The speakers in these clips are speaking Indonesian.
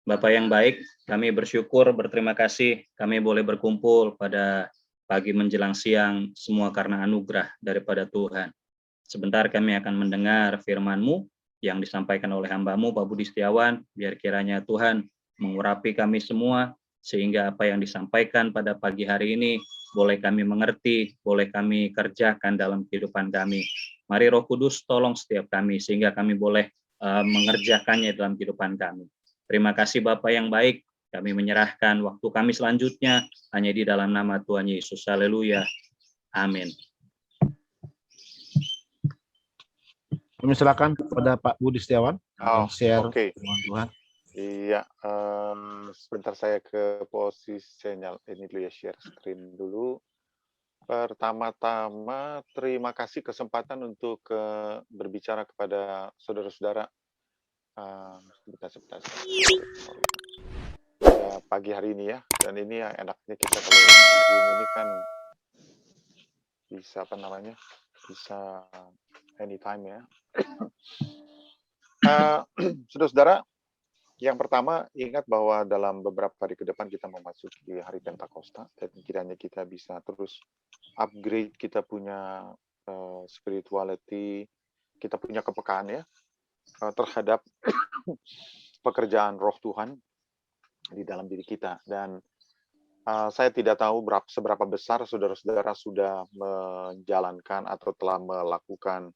Bapak yang baik, kami bersyukur, berterima kasih kami boleh berkumpul pada pagi menjelang siang, semua karena anugerah daripada Tuhan. Sebentar kami akan mendengar firman-Mu yang disampaikan oleh hamba-Mu, Pak Budi Setiawan, biar kiranya Tuhan mengurapi kami semua, sehingga apa yang disampaikan pada pagi hari ini boleh kami mengerti, boleh kami kerjakan dalam kehidupan kami. Mari Roh Kudus tolong setiap kami, sehingga kami boleh mengerjakannya dalam kehidupan kami. Terima kasih Bapak yang baik, kami menyerahkan waktu kami selanjutnya hanya di dalam nama Tuhan Yesus. Haleluya. Amin. Kami silakan kepada Pak Budi Setiawan akan share firman Tuhan. Iya, sebentar saya ke posisi sinyal ini dulu ya, share screen dulu. Pertama-tama terima kasih kesempatan untuk berbicara kepada saudara-saudara. Sebentar. Ya, pagi hari ini ya, dan ini yang enaknya kita kalau Zoom ini kan bisa bisa anytime ya. Saudara-saudara, yang pertama ingat bahwa dalam beberapa hari ke depan kita memasuki hari Pentakosta, dan kiranya kita bisa terus upgrade kita punya spirituality, kita punya kepekaan ya terhadap pekerjaan Roh Tuhan di dalam diri kita. Dan saya tidak tahu seberapa besar saudara-saudara sudah menjalankan atau telah melakukan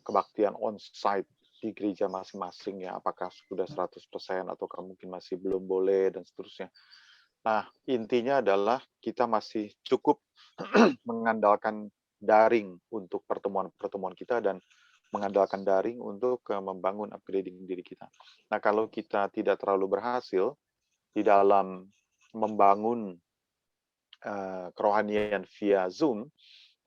kebaktian on-site di gereja masing-masing ya, apakah sudah 100% atau mungkin masih belum boleh dan seterusnya. Nah, intinya adalah kita masih cukup mengandalkan daring untuk pertemuan-pertemuan kita dan mengandalkan daring untuk membangun upgrading diri kita. Nah, kalau kita tidak terlalu berhasil di dalam membangun kerohanian via Zoom,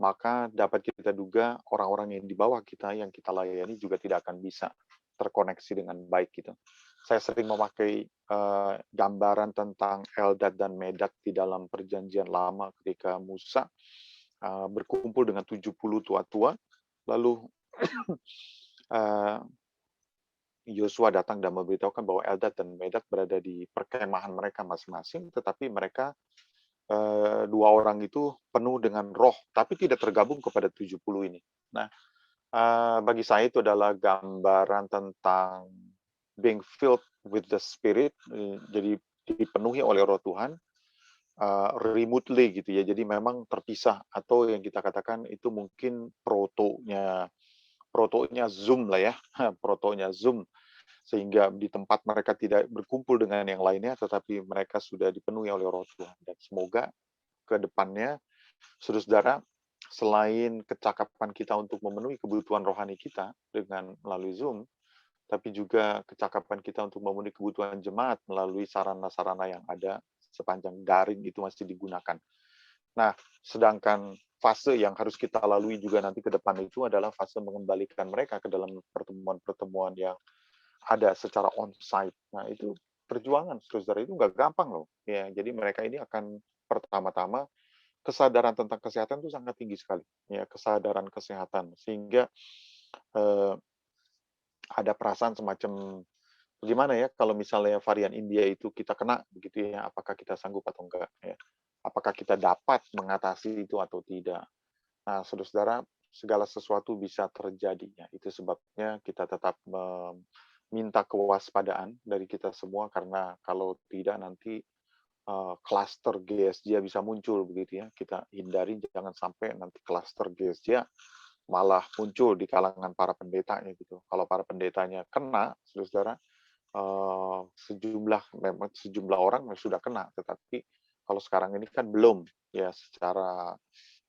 maka dapat kita duga orang-orang yang di bawah kita yang kita layani juga tidak akan bisa terkoneksi dengan baik gitu. Saya sering memakai gambaran tentang Eldad dan Medad di dalam perjanjian lama ketika Musa berkumpul dengan 70 tua-tua, lalu Yosua datang dan memberitahukan bahwa Eldad dan Medad berada di perkemahan mereka masing-masing, tetapi mereka dua orang itu penuh dengan roh, tapi tidak tergabung kepada 70 ini. Nah, bagi saya itu adalah gambaran tentang being filled with the Spirit, jadi dipenuhi oleh roh Tuhan, remotely gitu ya, jadi memang terpisah, atau yang kita katakan itu mungkin protonya Zoom lah ya, protonya Zoom, sehingga di tempat mereka tidak berkumpul dengan yang lainnya, tetapi mereka sudah dipenuhi oleh roh Tuhan. Dan semoga ke depannya, saudara-saudara, selain kecakapan kita untuk memenuhi kebutuhan rohani kita dengan melalui Zoom, tapi juga kecakapan kita untuk memenuhi kebutuhan jemaat melalui sarana-sarana yang ada sepanjang daring itu masih digunakan. Nah, sedangkan fase yang harus kita lalui juga nanti ke depan itu adalah fase mengembalikan mereka ke dalam pertemuan-pertemuan yang ada secara on-site. Nah, itu perjuangan, saudara, itu nggak gampang loh. Ya, jadi mereka ini akan pertama-tama kesadaran tentang kesehatan itu sangat tinggi sekali. Ya, kesadaran kesehatan. Sehingga ada perasaan semacam, gimana ya, kalau misalnya varian India itu kita kena, begitu ya, apakah kita sanggup atau enggak. Ya. Apakah kita dapat mengatasi itu atau tidak. Nah, saudara-saudara, segala sesuatu bisa terjadi. Ya. Itu sebabnya kita tetap minta kewaspadaan dari kita semua, karena kalau tidak nanti klaster GSJ bisa muncul begitu ya. Kita hindari jangan sampai nanti klaster GSJ malah muncul di kalangan para pendetanya gitu. Kalau para pendetanya kena, saudara, sejumlah orang sudah kena, tetapi kalau sekarang ini kan belum ya, secara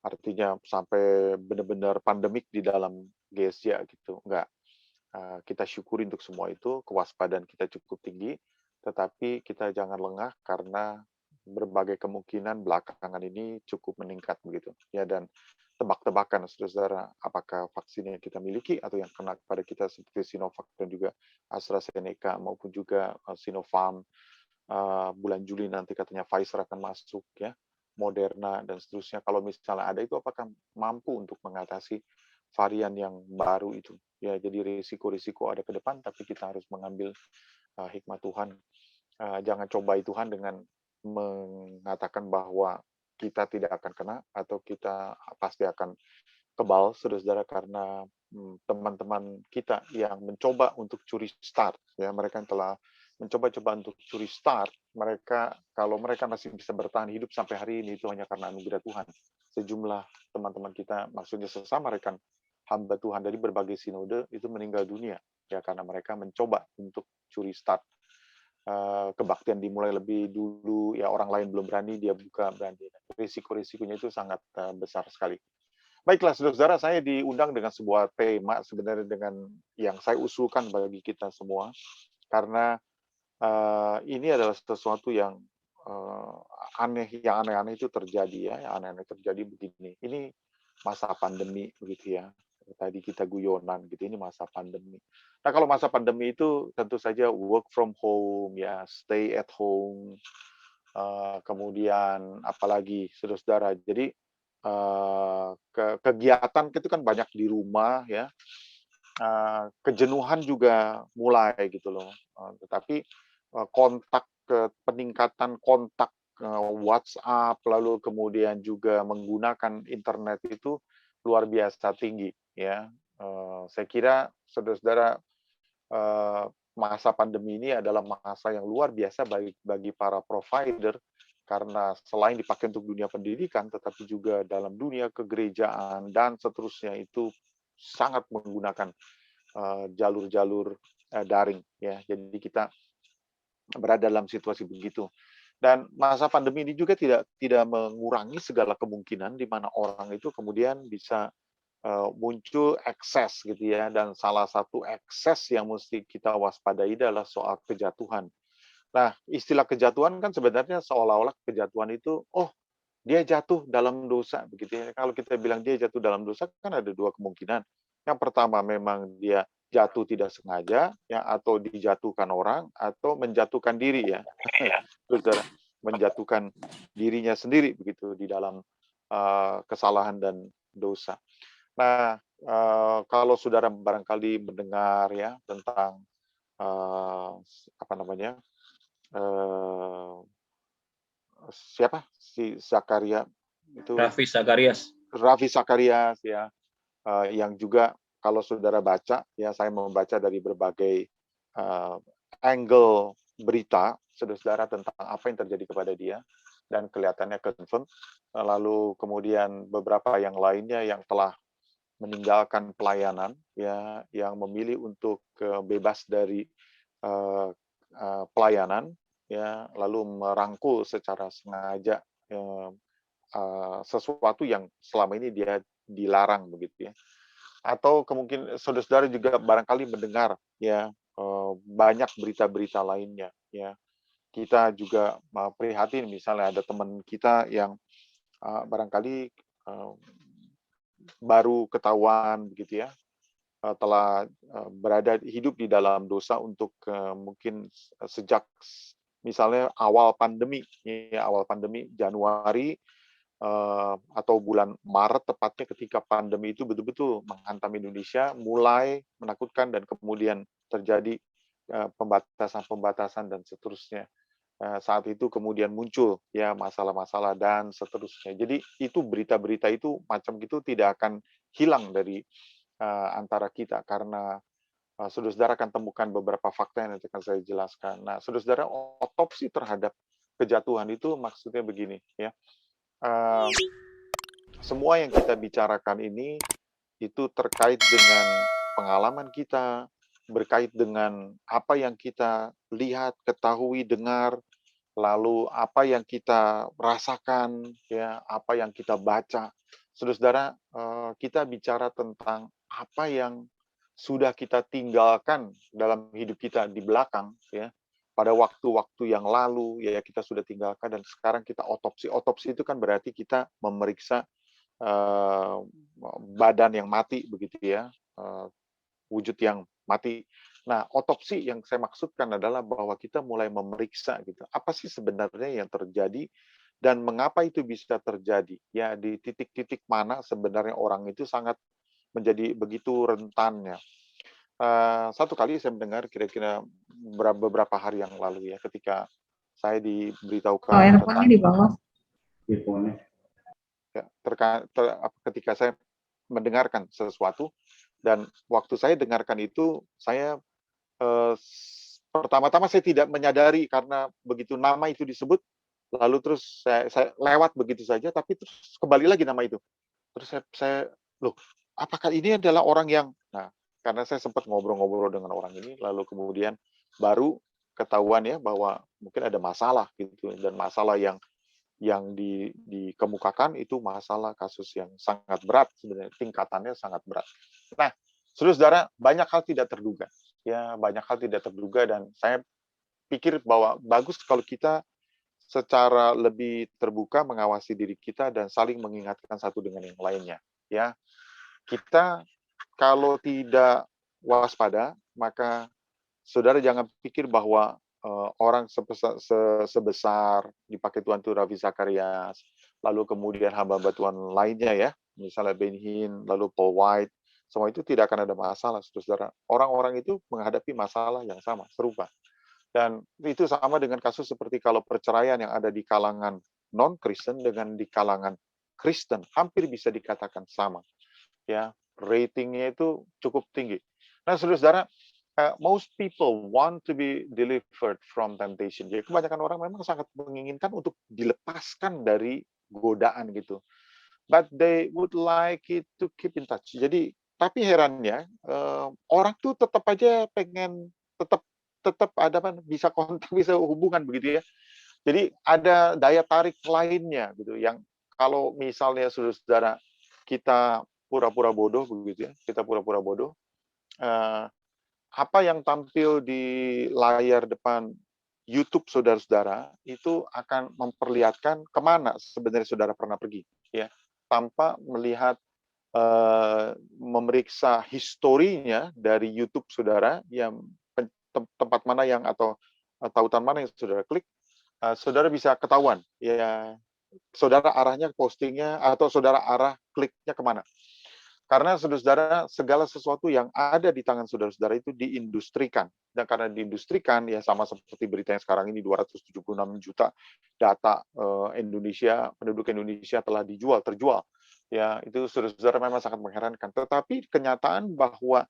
artinya sampai benar-benar pandemik di dalam GSJ gitu, enggak. Kita syukuri untuk semua itu, kewaspadaan kita cukup tinggi, tetapi kita jangan lengah karena berbagai kemungkinan belakangan ini cukup meningkat begitu ya. Dan tebak-tebakan, saudara, apakah vaksin yang kita miliki atau yang kena kepada kita seperti Sinovac dan juga AstraZeneca maupun juga Sinopharm, bulan Juli nanti katanya Pfizer akan masuk ya, Moderna dan seterusnya. Kalau misalnya ada itu, apakah mampu untuk mengatasi varian yang baru itu? Ya, jadi risiko-risiko ada ke depan, tapi kita harus mengambil hikmat Tuhan. Jangan cobai Tuhan dengan mengatakan bahwa kita tidak akan kena atau kita pasti akan kebal, saudara-saudara, karena teman-teman kita yang mencoba untuk curi start, ya, mereka yang telah mencoba-coba untuk curi start, kalau mereka masih bisa bertahan hidup sampai hari ini, itu hanya karena anugerah Tuhan. Sejumlah teman-teman kita, maksudnya sesama rekan hamba Tuhan dari berbagai sinode, itu meninggal dunia, ya, karena mereka mencoba untuk curi start. Kebaktian dimulai lebih dulu, ya, orang lain belum berani, dia buka berani. Risiko-risikonya itu sangat besar sekali. Baiklah, saudara-saudara, saya diundang dengan sebuah tema sebenarnya dengan yang saya usulkan bagi kita semua, karena ini adalah sesuatu yang aneh-aneh itu terjadi, ya, yang aneh-aneh terjadi begini. Ini masa pandemi begitu, ya. Tadi kita guyonan gitu, ini masa pandemi. Nah, kalau masa pandemi itu tentu saja work from home, ya, stay at home, kemudian apalagi saudara-saudara. Jadi kegiatan itu kan banyak di rumah, ya. Kejenuhan juga mulai gitu loh. Tetapi peningkatan kontak WhatsApp, lalu kemudian juga menggunakan internet itu luar biasa tinggi, ya. Saya kira saudara-saudara, masa pandemi ini adalah masa yang luar biasa bagi para provider, karena selain dipakai untuk dunia pendidikan, tetapi juga dalam dunia kegerejaan dan seterusnya itu sangat menggunakan jalur-jalur daring, ya. Jadi kita berada dalam situasi begitu. Dan masa pandemi ini juga tidak mengurangi segala kemungkinan di mana orang itu kemudian bisa muncul ekses gitu, ya. Dan salah satu ekses yang mesti kita waspadai adalah soal kejatuhan. Nah, istilah kejatuhan kan sebenarnya seolah-olah kejatuhan itu, oh, dia jatuh dalam dosa begitu, ya. Kalau kita bilang dia jatuh dalam dosa kan ada dua kemungkinan. Yang pertama memang dia jatuh tidak sengaja, ya, atau dijatuhkan orang, atau menjatuhkan diri, ya. Saudara, menjatuhkan dirinya sendiri begitu di dalam kesalahan dan dosa. Nah, kalau saudara barangkali mendengar, ya, tentang apa namanya, siapa si Zakaria itu, Raffi Sakarias. Raffi Sakarias, ya, yang juga kalau saudara baca, ya, saya membaca dari berbagai angle berita saudara-saudara tentang apa yang terjadi kepada dia, dan kelihatannya confirm. Lalu kemudian beberapa yang lainnya yang telah meninggalkan pelayanan, ya, yang memilih untuk bebas dari pelayanan, ya, lalu merangkul secara sengaja sesuatu yang selama ini dia dilarang begitu, ya. Atau kemungkinan saudara-saudara juga barangkali mendengar, ya, banyak berita-berita lainnya, ya. Kita juga prihatin misalnya ada teman kita yang barangkali baru ketahuan begitu, ya, telah berada hidup di dalam dosa untuk mungkin sejak misalnya awal pandemi, ya, awal pandemi Januari atau bulan Maret tepatnya, ketika pandemi itu betul-betul menghantam Indonesia, mulai menakutkan dan kemudian terjadi pembatasan-pembatasan dan seterusnya. Saat itu kemudian muncul, ya, masalah-masalah dan seterusnya. Jadi itu berita-berita itu macam itu tidak akan hilang dari antara kita, karena saudara-saudara akan temukan beberapa fakta yang nanti akan saya jelaskan. Nah, saudara-saudara, otopsi terhadap kejatuhan itu maksudnya begini, ya. Semua yang kita bicarakan ini itu terkait dengan pengalaman kita, berkait dengan apa yang kita lihat, ketahui, dengar, lalu apa yang kita rasakan, ya, apa yang kita baca. Saudara-saudara, kita bicara tentang apa yang sudah kita tinggalkan dalam hidup kita di belakang, ya. Pada waktu-waktu yang lalu, ya, kita sudah tinggalkan dan sekarang kita otopsi. Otopsi itu kan berarti kita memeriksa badan yang mati begitu, ya, wujud yang mati. Nah, otopsi yang saya maksudkan adalah bahwa kita mulai memeriksa gitu, apa sih sebenarnya yang terjadi dan mengapa itu bisa terjadi, ya, di titik-titik mana sebenarnya orang itu sangat menjadi begitu rentannya. Satu kali saya mendengar kira-kira beberapa hari yang lalu ya, ketika saya Oh, diberitahukan earphone-nya tentang di bawah. ya, ketika saya mendengarkan sesuatu, dan waktu saya dengarkan itu, saya pertama-tama saya tidak menyadari karena begitu nama itu disebut, lalu terus saya lewat begitu saja, tapi terus kembali lagi nama itu. Terus loh, apakah ini adalah orang yang, nah, karena saya sempat ngobrol-ngobrol dengan orang ini, lalu kemudian baru ketahuan ya bahwa mungkin ada masalah gitu, dan masalah yang dikemukakan itu masalah kasus yang sangat berat sebenarnya, tingkatannya sangat berat. Nah, saudara-saudara, banyak hal tidak terduga. Ya, banyak hal tidak terduga, dan saya pikir bahwa bagus kalau kita secara lebih terbuka mengawasi diri kita dan saling mengingatkan satu dengan yang lainnya. Ya, kita kalau tidak waspada, maka saudara jangan pikir bahwa orang sebesar dipakai Tuhan itu Ravi Zacharias, lalu kemudian hamba-hamba Tuhan lainnya ya, misalnya Ben Hinn, lalu Paul White, semua itu tidak akan ada masalah, saudara. Orang-orang itu menghadapi masalah yang sama, serupa. Dan itu sama dengan kasus seperti kalau perceraian yang ada di kalangan non-Kristen dengan di kalangan Kristen, hampir bisa dikatakan sama. Ya, ratingnya itu cukup tinggi. Nah, saudara-saudara, most people want to be delivered from temptation. Jadi kebanyakan orang memang sangat menginginkan untuk dilepaskan dari godaan gitu. But they would like it to keep in touch. Jadi, tapi herannya orang tuh tetap aja pengen tetap ada bisa kontak, bisa hubungan begitu ya. Jadi ada daya tarik lainnya gitu, yang kalau misalnya saudara-saudara kita pura-pura bodoh begitu ya, kita pura-pura bodoh, apa yang tampil di layar depan YouTube saudara-saudara itu akan memperlihatkan kemana sebenarnya saudara pernah pergi, ya, tanpa melihat memeriksa historinya dari YouTube saudara, yang tempat mana yang atau tautan mana yang saudara klik, saudara bisa ketahuan, ya, saudara arahnya postingnya atau saudara arah kliknya kemana. Karena saudara-saudara, segala sesuatu yang ada di tangan saudara-saudara itu diindustrikan. Dan karena diindustrikan, ya sama seperti berita yang sekarang ini, 276 juta data Indonesia, penduduk Indonesia telah terjual. Ya, itu saudara-saudara memang sangat mengherankan. Tetapi kenyataan bahwa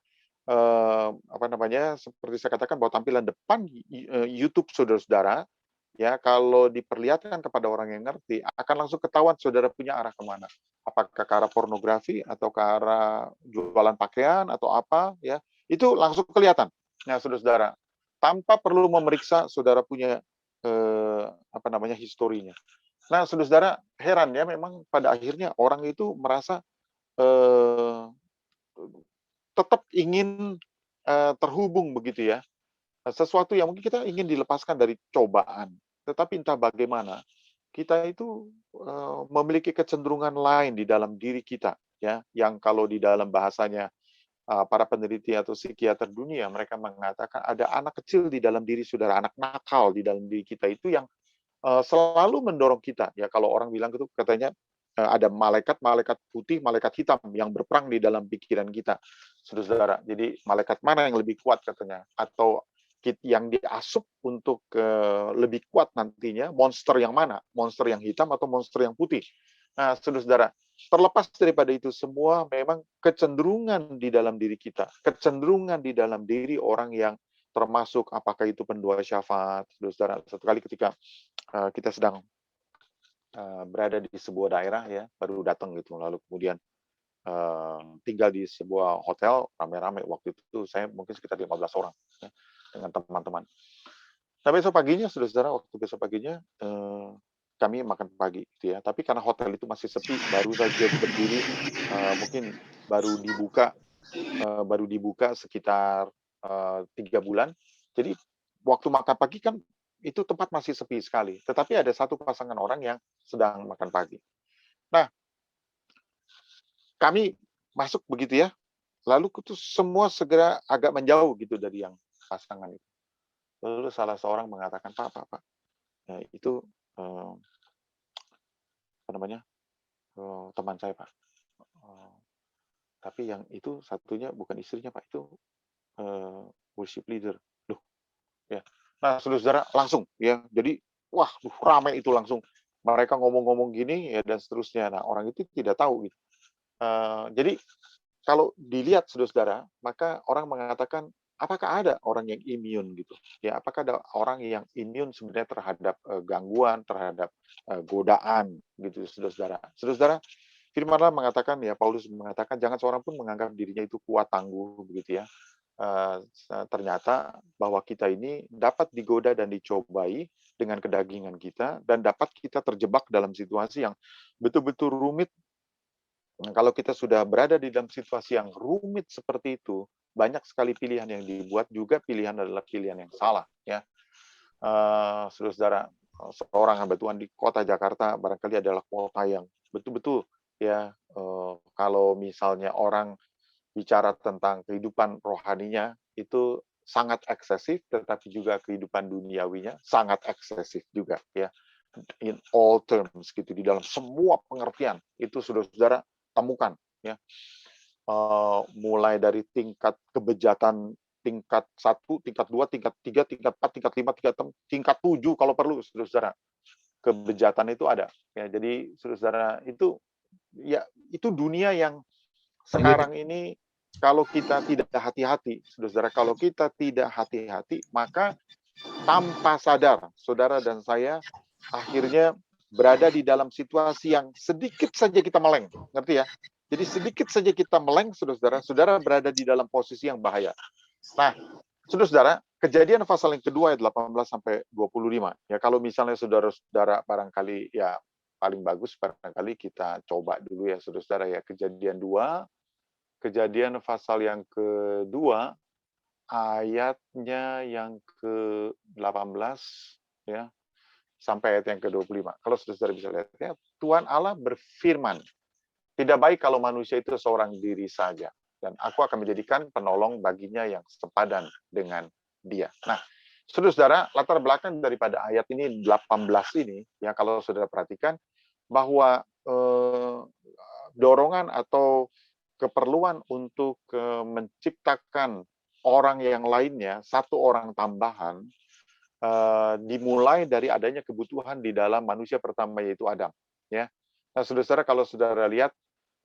seperti saya katakan, bahwa tampilan depan YouTube saudara-saudara, ya, kalau diperlihatkan kepada orang yang ngerti, akan langsung ketahuan saudara punya arah kemana. Apakah ke arah pornografi, atau ke arah jualan pakaian, atau apa, ya, itu langsung kelihatan. Nah, saudara-saudara, tanpa perlu memeriksa saudara punya historinya. Nah, saudara-saudara, heran ya, memang pada akhirnya orang itu merasa tetap ingin terhubung begitu ya. Sesuatu yang mungkin kita ingin dilepaskan dari cobaan, tetapi entah bagaimana kita itu memiliki kecenderungan lain di dalam diri kita, ya, yang kalau di dalam bahasanya para peneliti atau psikiater dunia, mereka mengatakan ada anak kecil di dalam diri saudara, anak nakal di dalam diri kita itu yang selalu mendorong kita. Ya, kalau orang bilang itu katanya ada malaikat putih, malaikat hitam yang berperang di dalam pikiran kita, saudara. Jadi malaikat mana yang lebih kuat katanya, atau yang diasup untuk lebih kuat nantinya, monster yang mana, monster yang hitam atau monster yang putih. Nah, saudara, terlepas daripada itu semua, memang kecenderungan di dalam diri kita, kecenderungan di dalam diri orang yang termasuk apakah itu pendua syafaat, saudara. Satu kali ketika kita sedang berada di sebuah daerah ya, baru datang gitu, lalu kemudian tinggal di sebuah hotel rame-rame. Waktu itu saya mungkin sekitar 15 orang ya, dengan teman-teman. Nah, besok paginya, saudara-saudara, waktu besok paginya kami makan pagi gitu ya. Tapi karena hotel itu masih sepi, baru saja berdiri, mungkin baru dibuka sekitar 3 bulan. Jadi waktu makan pagi kan itu tempat masih sepi sekali. Tetapi ada satu pasangan orang yang sedang makan pagi. Nah, kami masuk begitu ya. Lalu itu semua segera agak menjauh gitu dari yang pasangan itu. Lalu salah seorang mengatakan, Pak, ya, itu teman saya, Pak. Tapi yang itu satunya bukan istrinya, Pak, itu worship leader. Loh, Ya. Nah, saudara-saudara langsung ya. Jadi wah, ramai itu langsung. Mereka ngomong-ngomong gini ya dan seterusnya. Nah, orang itu tidak tahu gitu. Jadi kalau dilihat saudara-saudara, maka orang mengatakan apakah ada orang yang imun gitu? Ya, apakah ada orang yang imun sebenarnya terhadap gangguan, terhadap godaan gitu, saudara-saudara. Saudara-saudara, firman Allah mengatakan ya, Paulus mengatakan jangan seorang pun menganggap dirinya itu kuat tangguh begitu ya. Ternyata bahwa kita ini dapat digoda dan dicobai dengan kedagingan kita dan dapat kita terjebak dalam situasi yang betul-betul rumit. Nah, kalau kita sudah berada di dalam situasi yang rumit seperti itu, banyak sekali pilihan yang dibuat, juga pilihan adalah pilihan yang salah. Ya, saudara-saudara, seorang hamba Tuhan di kota Jakarta barangkali adalah kota yang betul-betul ya, kalau misalnya orang bicara tentang kehidupan rohaninya itu sangat eksesif, tetapi juga kehidupan duniawinya sangat eksesif juga ya. In all terms gitu, di dalam semua pengertian itu saudara-saudara temukan ya. Mulai dari tingkat kebejatan tingkat 1, tingkat 2, tingkat 3, tingkat 4, tingkat 5, tingkat 7 kalau perlu saudara-saudara. Kebejatan itu ada ya. Jadi saudara-saudara itu ya, itu dunia yang sekarang ini kalau kita tidak hati-hati, saudara, kalau kita tidak hati-hati, maka tanpa sadar, saudara dan saya akhirnya berada di dalam situasi yang sedikit saja kita meleng, ngerti ya? Jadi sedikit saja kita meleng, saudara, saudara berada di dalam posisi yang bahaya. Nah, saudara, kejadian pasal yang kedua ayat 18 sampai 25. Ya, kalau misalnya saudara-saudara barangkali ya paling bagus barangkali kita coba dulu ya saudara ya, kejadian Kejadian pasal yang kedua, ayatnya yang ke-18 ya, sampai ayat yang ke-25. Kalau saudara bisa lihat ya, Tuhan Allah berfirman, "Tidak baik kalau manusia itu seorang diri saja, dan aku akan menjadikan penolong baginya yang sepadan dengan dia." Nah, saudara, latar belakang daripada ayat ini 18 ini, ya kalau saudara perhatikan bahwa dorongan atau keperluan untuk menciptakan orang yang lainnya, satu orang tambahan, dimulai dari adanya kebutuhan di dalam manusia pertama yaitu Adam. Ya, nah saudara, kalau saudara lihat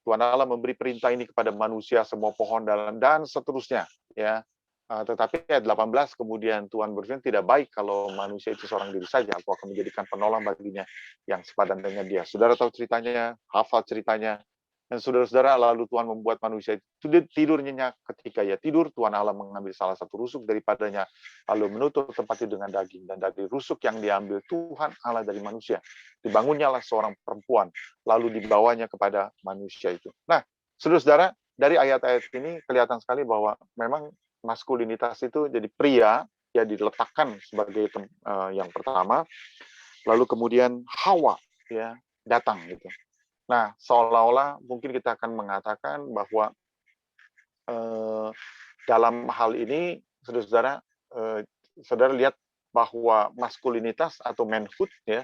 Tuhan Allah memberi perintah ini kepada manusia, semua pohon dan seterusnya. Ya, tetapi ayat 18 kemudian Tuhan berfirman, tidak baik kalau manusia itu seorang diri saja, aku akan menjadikan penolong baginya yang sepadan dengan dia. Saudara tahu ceritanya, hafal ceritanya. Dan saudara-saudara, lalu Tuhan membuat manusia itu tidur nyenyak. Ketika ia tidur, Tuhan Allah mengambil salah satu rusuk daripadanya, lalu menutup tempat itu dengan daging. Dan dari rusuk yang diambil Tuhan Allah dari manusia, dibangunnyalah seorang perempuan, lalu dibawanya kepada manusia itu. Nah, saudara-saudara, dari ayat-ayat ini kelihatan sekali bahwa memang maskulinitas itu jadi pria, ya diletakkan sebagai yang pertama, lalu kemudian Hawa ya datang gitu. Nah, seolah-olah mungkin kita akan mengatakan bahwa dalam hal ini, saudara-saudara, saudara lihat bahwa maskulinitas atau manhood, ya,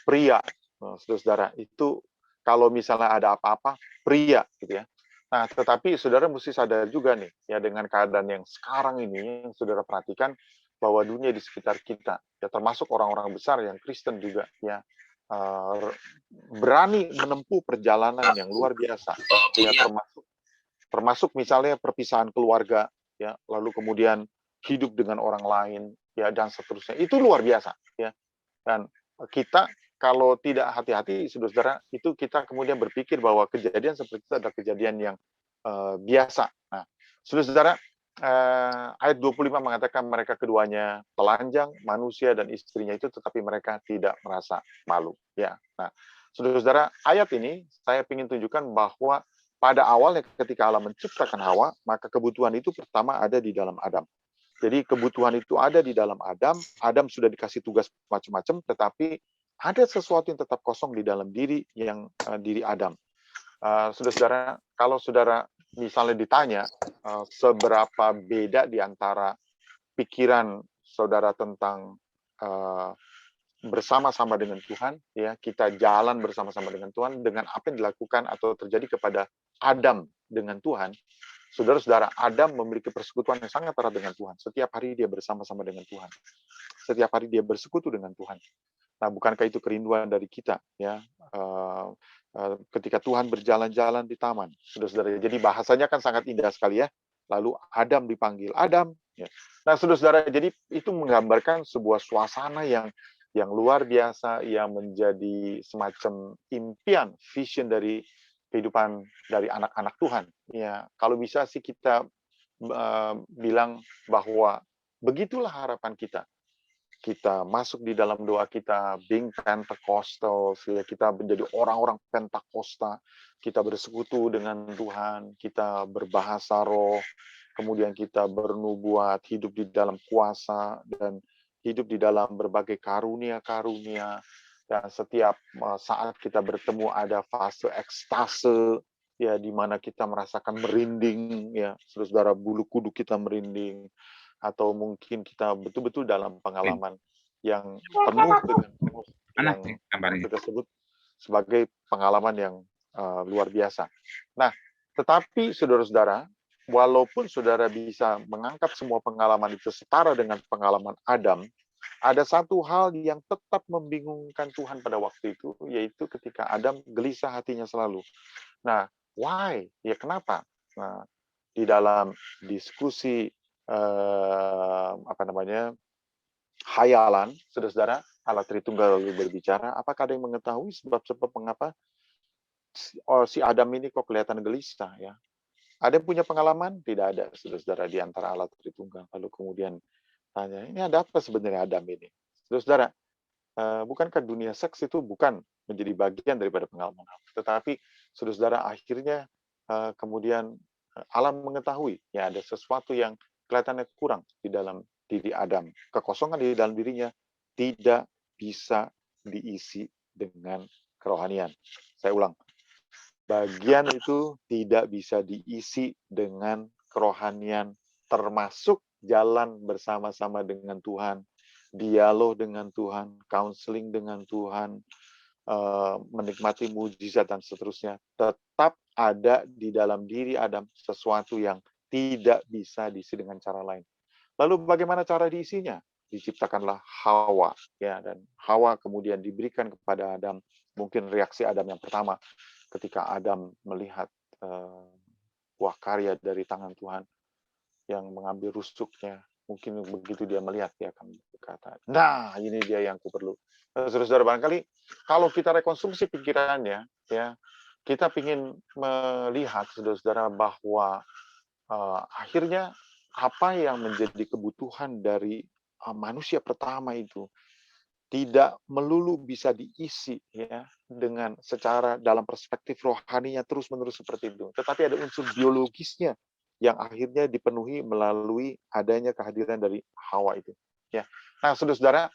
pria, saudara-saudara, itu kalau misalnya ada apa-apa, pria, gitu ya. Nah, tetapi saudara mesti sadar juga nih, ya dengan keadaan yang sekarang ini, yang saudara perhatikan bahwa dunia di sekitar kita, ya termasuk orang-orang besar yang Kristen juga, ya, berani menempuh perjalanan yang luar biasa, ya termasuk misalnya perpisahan keluarga, ya lalu kemudian hidup dengan orang lain, ya dan seterusnya, itu luar biasa, ya. Dan kita kalau tidak hati-hati, saudara, itu kita kemudian berpikir bahwa kejadian seperti itu adalah kejadian yang biasa. Nah, saudara, ayat 25 mengatakan mereka keduanya telanjang, manusia dan istrinya itu, tetapi mereka tidak merasa malu. Ya, nah, saudara, ayat ini saya ingin tunjukkan bahwa pada awalnya ketika Allah menciptakan Hawa, maka kebutuhan itu pertama ada di dalam Adam. Jadi kebutuhan itu ada di dalam Adam. Adam sudah dikasih tugas macam-macam, tetapi ada sesuatu yang tetap kosong di dalam diri diri Adam. Saudara, kalau saudara misalnya ditanya seberapa beda di antara pikiran saudara tentang bersama-sama dengan Tuhan, ya kita jalan bersama-sama dengan Tuhan, dengan apa yang dilakukan atau terjadi kepada Adam dengan Tuhan, saudara-saudara, Adam memiliki persekutuan yang sangat erat dengan Tuhan. Setiap hari dia bersama-sama dengan Tuhan. Setiap hari dia bersekutu dengan Tuhan. Nah, bukankah itu kerinduan dari kita, ya? Ketika Tuhan berjalan-jalan di taman, saudara-saudara. Jadi bahasanya kan sangat indah sekali ya. Lalu Adam dipanggil, Adam. Ya. Nah, saudara-saudara, jadi itu menggambarkan sebuah suasana yang luar biasa, yang menjadi semacam impian, vision dari kehidupan dari anak-anak Tuhan. Ya, kalau bisa sih kita bilang bahwa begitulah harapan kita. Kita masuk di dalam doa kita, being Pentecostal, ya, kita menjadi orang-orang Pentakosta, kita bersekutu dengan Tuhan, kita berbahasa roh, kemudian kita bernubuat, hidup di dalam kuasa, dan hidup di dalam berbagai karunia-karunia, dan setiap saat kita bertemu ada fase ekstase, ya, di mana kita merasakan merinding, ya, saudara, bulu kuduk kita merinding, atau mungkin kita betul-betul dalam pengalaman yang penuh dengan yang kita sebut sebagai pengalaman yang luar biasa. Nah, tetapi saudara-saudara, walaupun saudara bisa mengangkat semua pengalaman itu setara dengan pengalaman Adam, ada satu hal yang tetap membingungkan Tuhan pada waktu itu, yaitu ketika Adam gelisah hatinya selalu. Nah, why? Ya, kenapa? Nah, di dalam diskusi hayalan, saudara-saudara, Allah Tritunggal berbicara, apakah ada yang mengetahui sebab-sebab mengapa si Adam ini kok kelihatan gelisah, ya? Ada yang punya pengalaman? Tidak ada, saudara-saudara, di antara Allah Tritunggal. Lalu kemudian tanya, ini ada apa sebenarnya Adam ini? Saudara-saudara, bukankah dunia seks itu bukan menjadi bagian daripada pengalaman Allah? Tetapi saudara-saudara, akhirnya kemudian Allah mengetahui, ya, ada sesuatu yang kelihatannya kurang di dalam diri Adam. Kekosongan di dalam dirinya tidak bisa diisi dengan kerohanian. Saya ulang. Bagian itu tidak bisa diisi dengan kerohanian, termasuk jalan bersama-sama dengan Tuhan, dialog dengan Tuhan, counseling dengan Tuhan, menikmati mujizat dan seterusnya. Tetap ada di dalam diri Adam sesuatu yang tidak bisa diisi dengan cara lain. Lalu bagaimana cara diisinya? Diciptakanlah Hawa, ya, dan Hawa kemudian diberikan kepada Adam. Mungkin reaksi Adam yang pertama ketika Adam melihat buah karya dari tangan Tuhan yang mengambil rusuknya. Mungkin begitu dia melihat, dia akan berkata, nah, ini dia yang kuperlu. Saudara-saudara, barangkali kalau kita rekonstruksi pikirannya, ya, kita ingin melihat, saudara-saudara, bahwa akhirnya apa yang menjadi kebutuhan dari manusia pertama itu tidak melulu bisa diisi, ya, dengan secara dalam perspektif rohaninya terus-menerus seperti itu. Tetapi ada unsur biologisnya yang akhirnya dipenuhi melalui adanya kehadiran dari Hawa itu. Ya. Nah, saudara-saudara,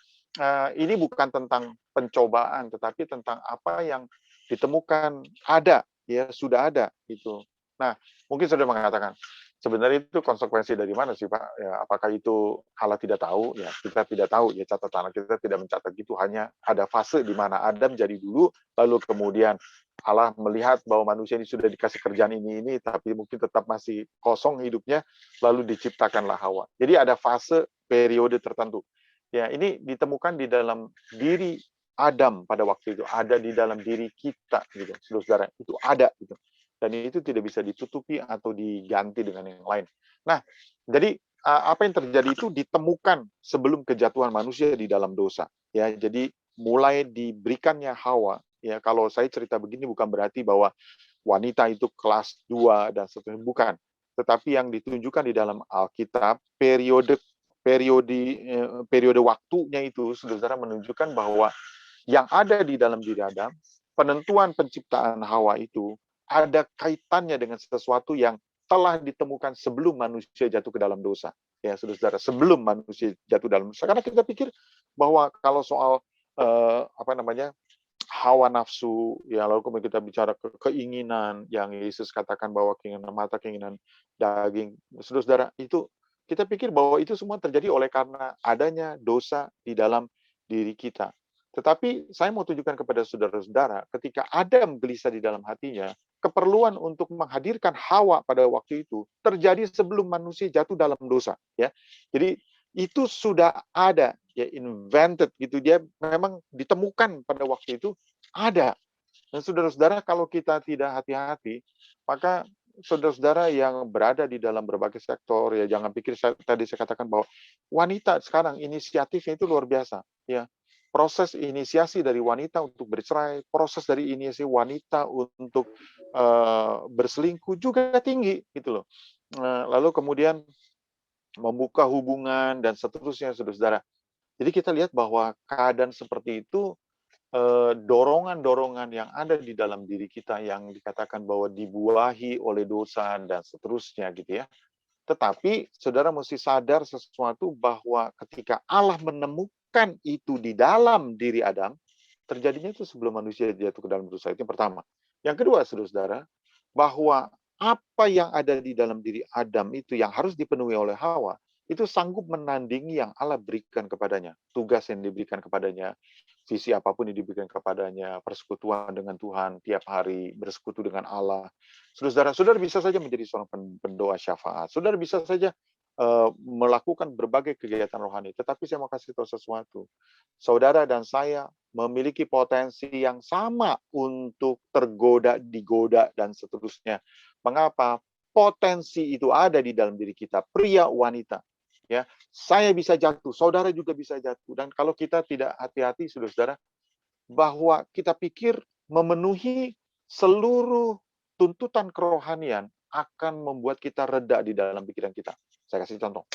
ini bukan tentang pencobaan, tetapi tentang apa yang ditemukan ada, ya, sudah ada itu. Nah, mungkin saudara mengatakan, sebenarnya itu konsekuensi dari mana sih, Pak? Ya, apakah itu Allah tidak tahu? Ya, kita tidak tahu. Ya, catatan kita tidak mencatat gitu. Hanya ada fase di mana Adam jadi dulu, lalu kemudian Allah melihat bahwa manusia ini sudah dikasih kerjaan ini, tapi mungkin tetap masih kosong hidupnya, lalu diciptakanlah Hawa. Jadi ada fase periode tertentu. Ya, ini ditemukan di dalam diri Adam pada waktu itu, ada di dalam diri kita, gitu, saudara. Itu ada, gitu. Dan itu tidak bisa ditutupi atau diganti dengan yang lain. Nah, jadi apa yang terjadi itu ditemukan sebelum kejatuhan manusia di dalam dosa. Ya, jadi mulai diberikannya Hawa. Ya, kalau saya cerita begini bukan berarti bahwa wanita itu kelas 2 dan seterusnya, bukan. Tetapi yang ditunjukkan di dalam Alkitab, periode waktunya itu, saudara, menunjukkan bahwa yang ada di dalam diri Adam, penentuan penciptaan Hawa itu ada kaitannya dengan sesuatu yang telah ditemukan sebelum manusia jatuh ke dalam dosa. Ya, saudara, sebelum manusia jatuh dalam dosa. Karena kita pikir bahwa kalau soal hawa nafsu, ya, lalu kemudian kita bicara keinginan yang Yesus katakan bahwa keinginan mata, keinginan daging, saudara, itu kita pikir bahwa itu semua terjadi oleh karena adanya dosa di dalam diri kita. Tetapi saya mau tunjukkan kepada saudara-saudara, ketika Adam gelisah di dalam hatinya, keperluan untuk menghadirkan Hawa pada waktu itu terjadi sebelum manusia jatuh dalam dosa, ya. Jadi itu sudah ada, ya, invented gitu, dia memang ditemukan pada waktu itu ada. Dan saudara-saudara, kalau kita tidak hati-hati, maka saudara-saudara yang berada di dalam berbagai sektor, ya jangan pikir tadi saya katakan bahwa wanita sekarang inisiatifnya itu luar biasa, ya. Proses inisiasi dari wanita untuk bercerai, proses dari inisiasi wanita untuk berselingkuh juga tinggi gitu loh. Lalu kemudian membuka hubungan dan seterusnya, saudara-saudara. Jadi kita lihat bahwa keadaan seperti itu, dorongan-dorongan yang ada di dalam diri kita yang dikatakan bahwa dibuahi oleh dosa dan seterusnya gitu ya. Tetapi saudara mesti sadar sesuatu bahwa ketika Allah menemukan itu di dalam diri Adam, terjadinya itu sebelum manusia jatuh ke dalam dosa. Itu yang pertama. Yang kedua, saudara, bahwa apa yang ada di dalam diri Adam itu yang harus dipenuhi oleh Hawa, itu sanggup menandingi yang Allah berikan kepadanya. Tugas yang diberikan kepadanya, visi apapun yang diberikan kepadanya, persekutuan dengan Tuhan, tiap hari bersekutu dengan Allah. Saudara, saudara bisa saja menjadi seorang pendoa syafaat. Saudara bisa saja melakukan berbagai kegiatan rohani. Tetapi saya mau kasih tahu sesuatu. Saudara dan saya memiliki potensi yang sama untuk tergoda, digoda, dan seterusnya. Mengapa? Potensi itu ada di dalam diri kita, pria, wanita. Ya, saya bisa jatuh, saudara juga bisa jatuh. Dan kalau kita tidak hati-hati, saudara-saudara, bahwa kita pikir memenuhi seluruh tuntutan kerohanian akan membuat kita reda di dalam pikiran kita. Saya kasih contoh.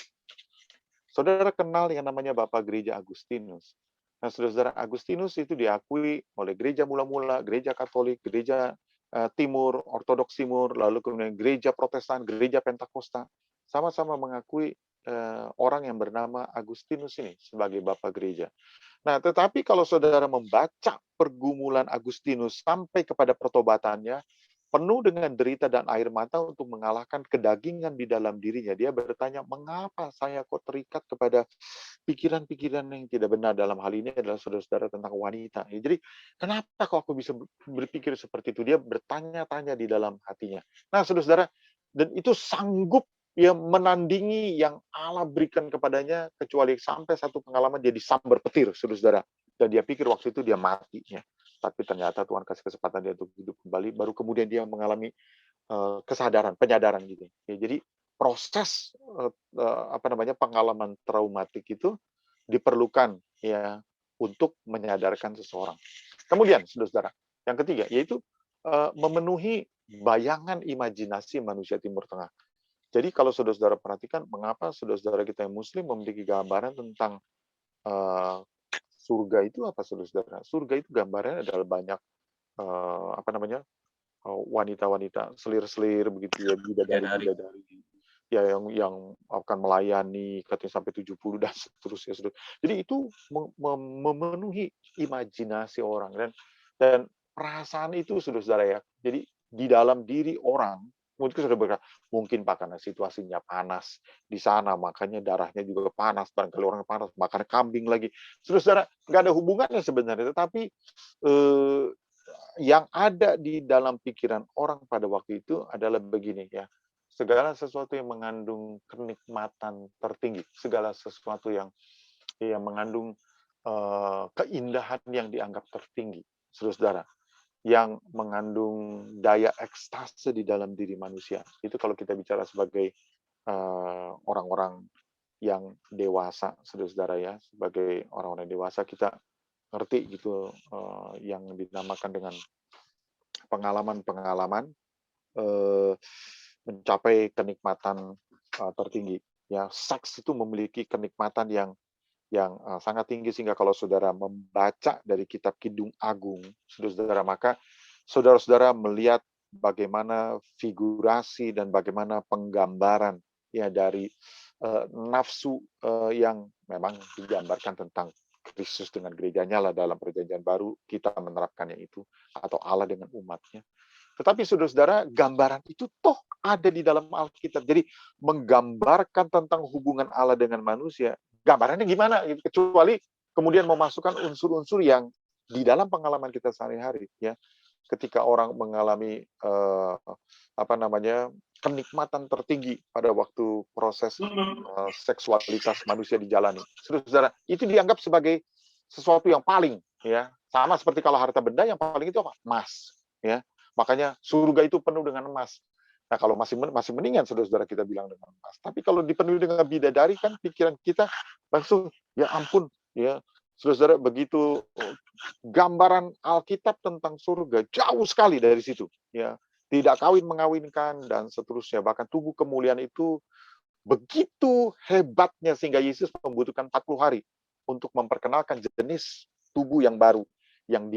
Saudara kenal yang namanya Bapak Gereja Agustinus. Nah, saudara-saudara, Agustinus itu diakui oleh gereja mula-mula, gereja Katolik, gereja Timur, Ortodoks Timur, lalu kemudian gereja Protestan, gereja Pentakosta, sama-sama mengakui orang yang bernama Agustinus ini sebagai Bapak Gereja. Nah, tetapi kalau saudara membaca pergumulan Agustinus sampai kepada pertobatannya, penuh dengan derita dan air mata untuk mengalahkan kedagingan di dalam dirinya. Dia bertanya, mengapa saya kok terikat kepada pikiran-pikiran yang tidak benar? Dalam hal ini adalah saudara-saudara tentang wanita. Jadi, kenapa kok aku bisa berpikir seperti itu? Dia bertanya-tanya di dalam hatinya. Nah, saudara-saudara, dan itu sanggup ya menandingi yang Allah berikan kepadanya, kecuali sampai satu pengalaman dia disambar petir, saudara-saudara. Dan dia pikir waktu itu dia matinya. Tapi ternyata Tuhan kasih kesempatan dia untuk hidup kembali, baru kemudian dia mengalami kesadaran, penyadaran gitu. Ya, jadi proses pengalaman traumatik itu diperlukan ya untuk menyadarkan seseorang. Kemudian, saudara-saudara, yang ketiga yaitu memenuhi bayangan imajinasi manusia Timur Tengah. Jadi kalau saudara-saudara perhatikan, mengapa saudara-saudara kita yang Muslim memiliki gambaran tentang surga itu apa, saudara-saudara? Surga itu gambarnya adalah banyak wanita-wanita selir-selir begitu ya, bidadari-bidadari ya yang akan melayani katanya sampai 70 dan seterusnya. Jadi itu memenuhi imajinasi orang dan perasaan itu, saudara-saudara ya. Jadi di dalam diri orang mungkin sudah berkata, mungkin Pak karena situasinya panas di sana, makanya darahnya juga panas, barangkali orang panas, makan kambing lagi. Saudara-saudara, nggak ada hubungannya sebenarnya, tetapi yang ada di dalam pikiran orang pada waktu itu adalah begini ya, segala sesuatu yang mengandung kenikmatan tertinggi, segala sesuatu yang mengandung keindahan yang dianggap tertinggi, saudara-saudara, yang mengandung daya ekstase di dalam diri manusia. Itu kalau kita bicara sebagai orang-orang yang dewasa, saudara-saudara ya, sebagai orang-orang dewasa kita ngerti gitu yang dinamakan dengan pengalaman-pengalaman mencapai kenikmatan tertinggi. Ya, seks itu memiliki kenikmatan yang sangat tinggi, sehingga kalau saudara membaca dari kitab Kidung Agung, saudara, maka saudara-saudara melihat bagaimana figurasi dan bagaimana penggambaran ya dari nafsu yang memang digambarkan tentang Kristus dengan gerejanya lah dalam perjanjian baru, kita menerapkannya itu, atau Allah dengan umatnya. Tetapi saudara-saudara, gambaran itu toh ada di dalam Alkitab. Jadi menggambarkan tentang hubungan Allah dengan manusia, gambarannya gimana? Kecuali kemudian memasukkan unsur-unsur yang di dalam pengalaman kita sehari-hari. Ya, ketika orang mengalami kenikmatan tertinggi pada waktu proses seksualitas manusia dijalani. Saudara, itu dianggap sebagai sesuatu yang paling, ya. Sama seperti kalau harta benda yang paling itu apa? Emas, ya. Makanya surga itu penuh dengan emas. Nah, kalau masih mendingan saudara-saudara kita bilang dengan emas. Tapi kalau dipenuhi dengan bidadari kan pikiran kita langsung ya ampun, ya. Saudara-saudara, begitu gambaran Alkitab tentang surga jauh sekali dari situ, ya. Tidak kawin mengawinkan dan seterusnya. Bahkan tubuh kemuliaan itu begitu hebatnya sehingga Yesus membutuhkan 40 hari untuk memperkenalkan jenis tubuh yang baru yang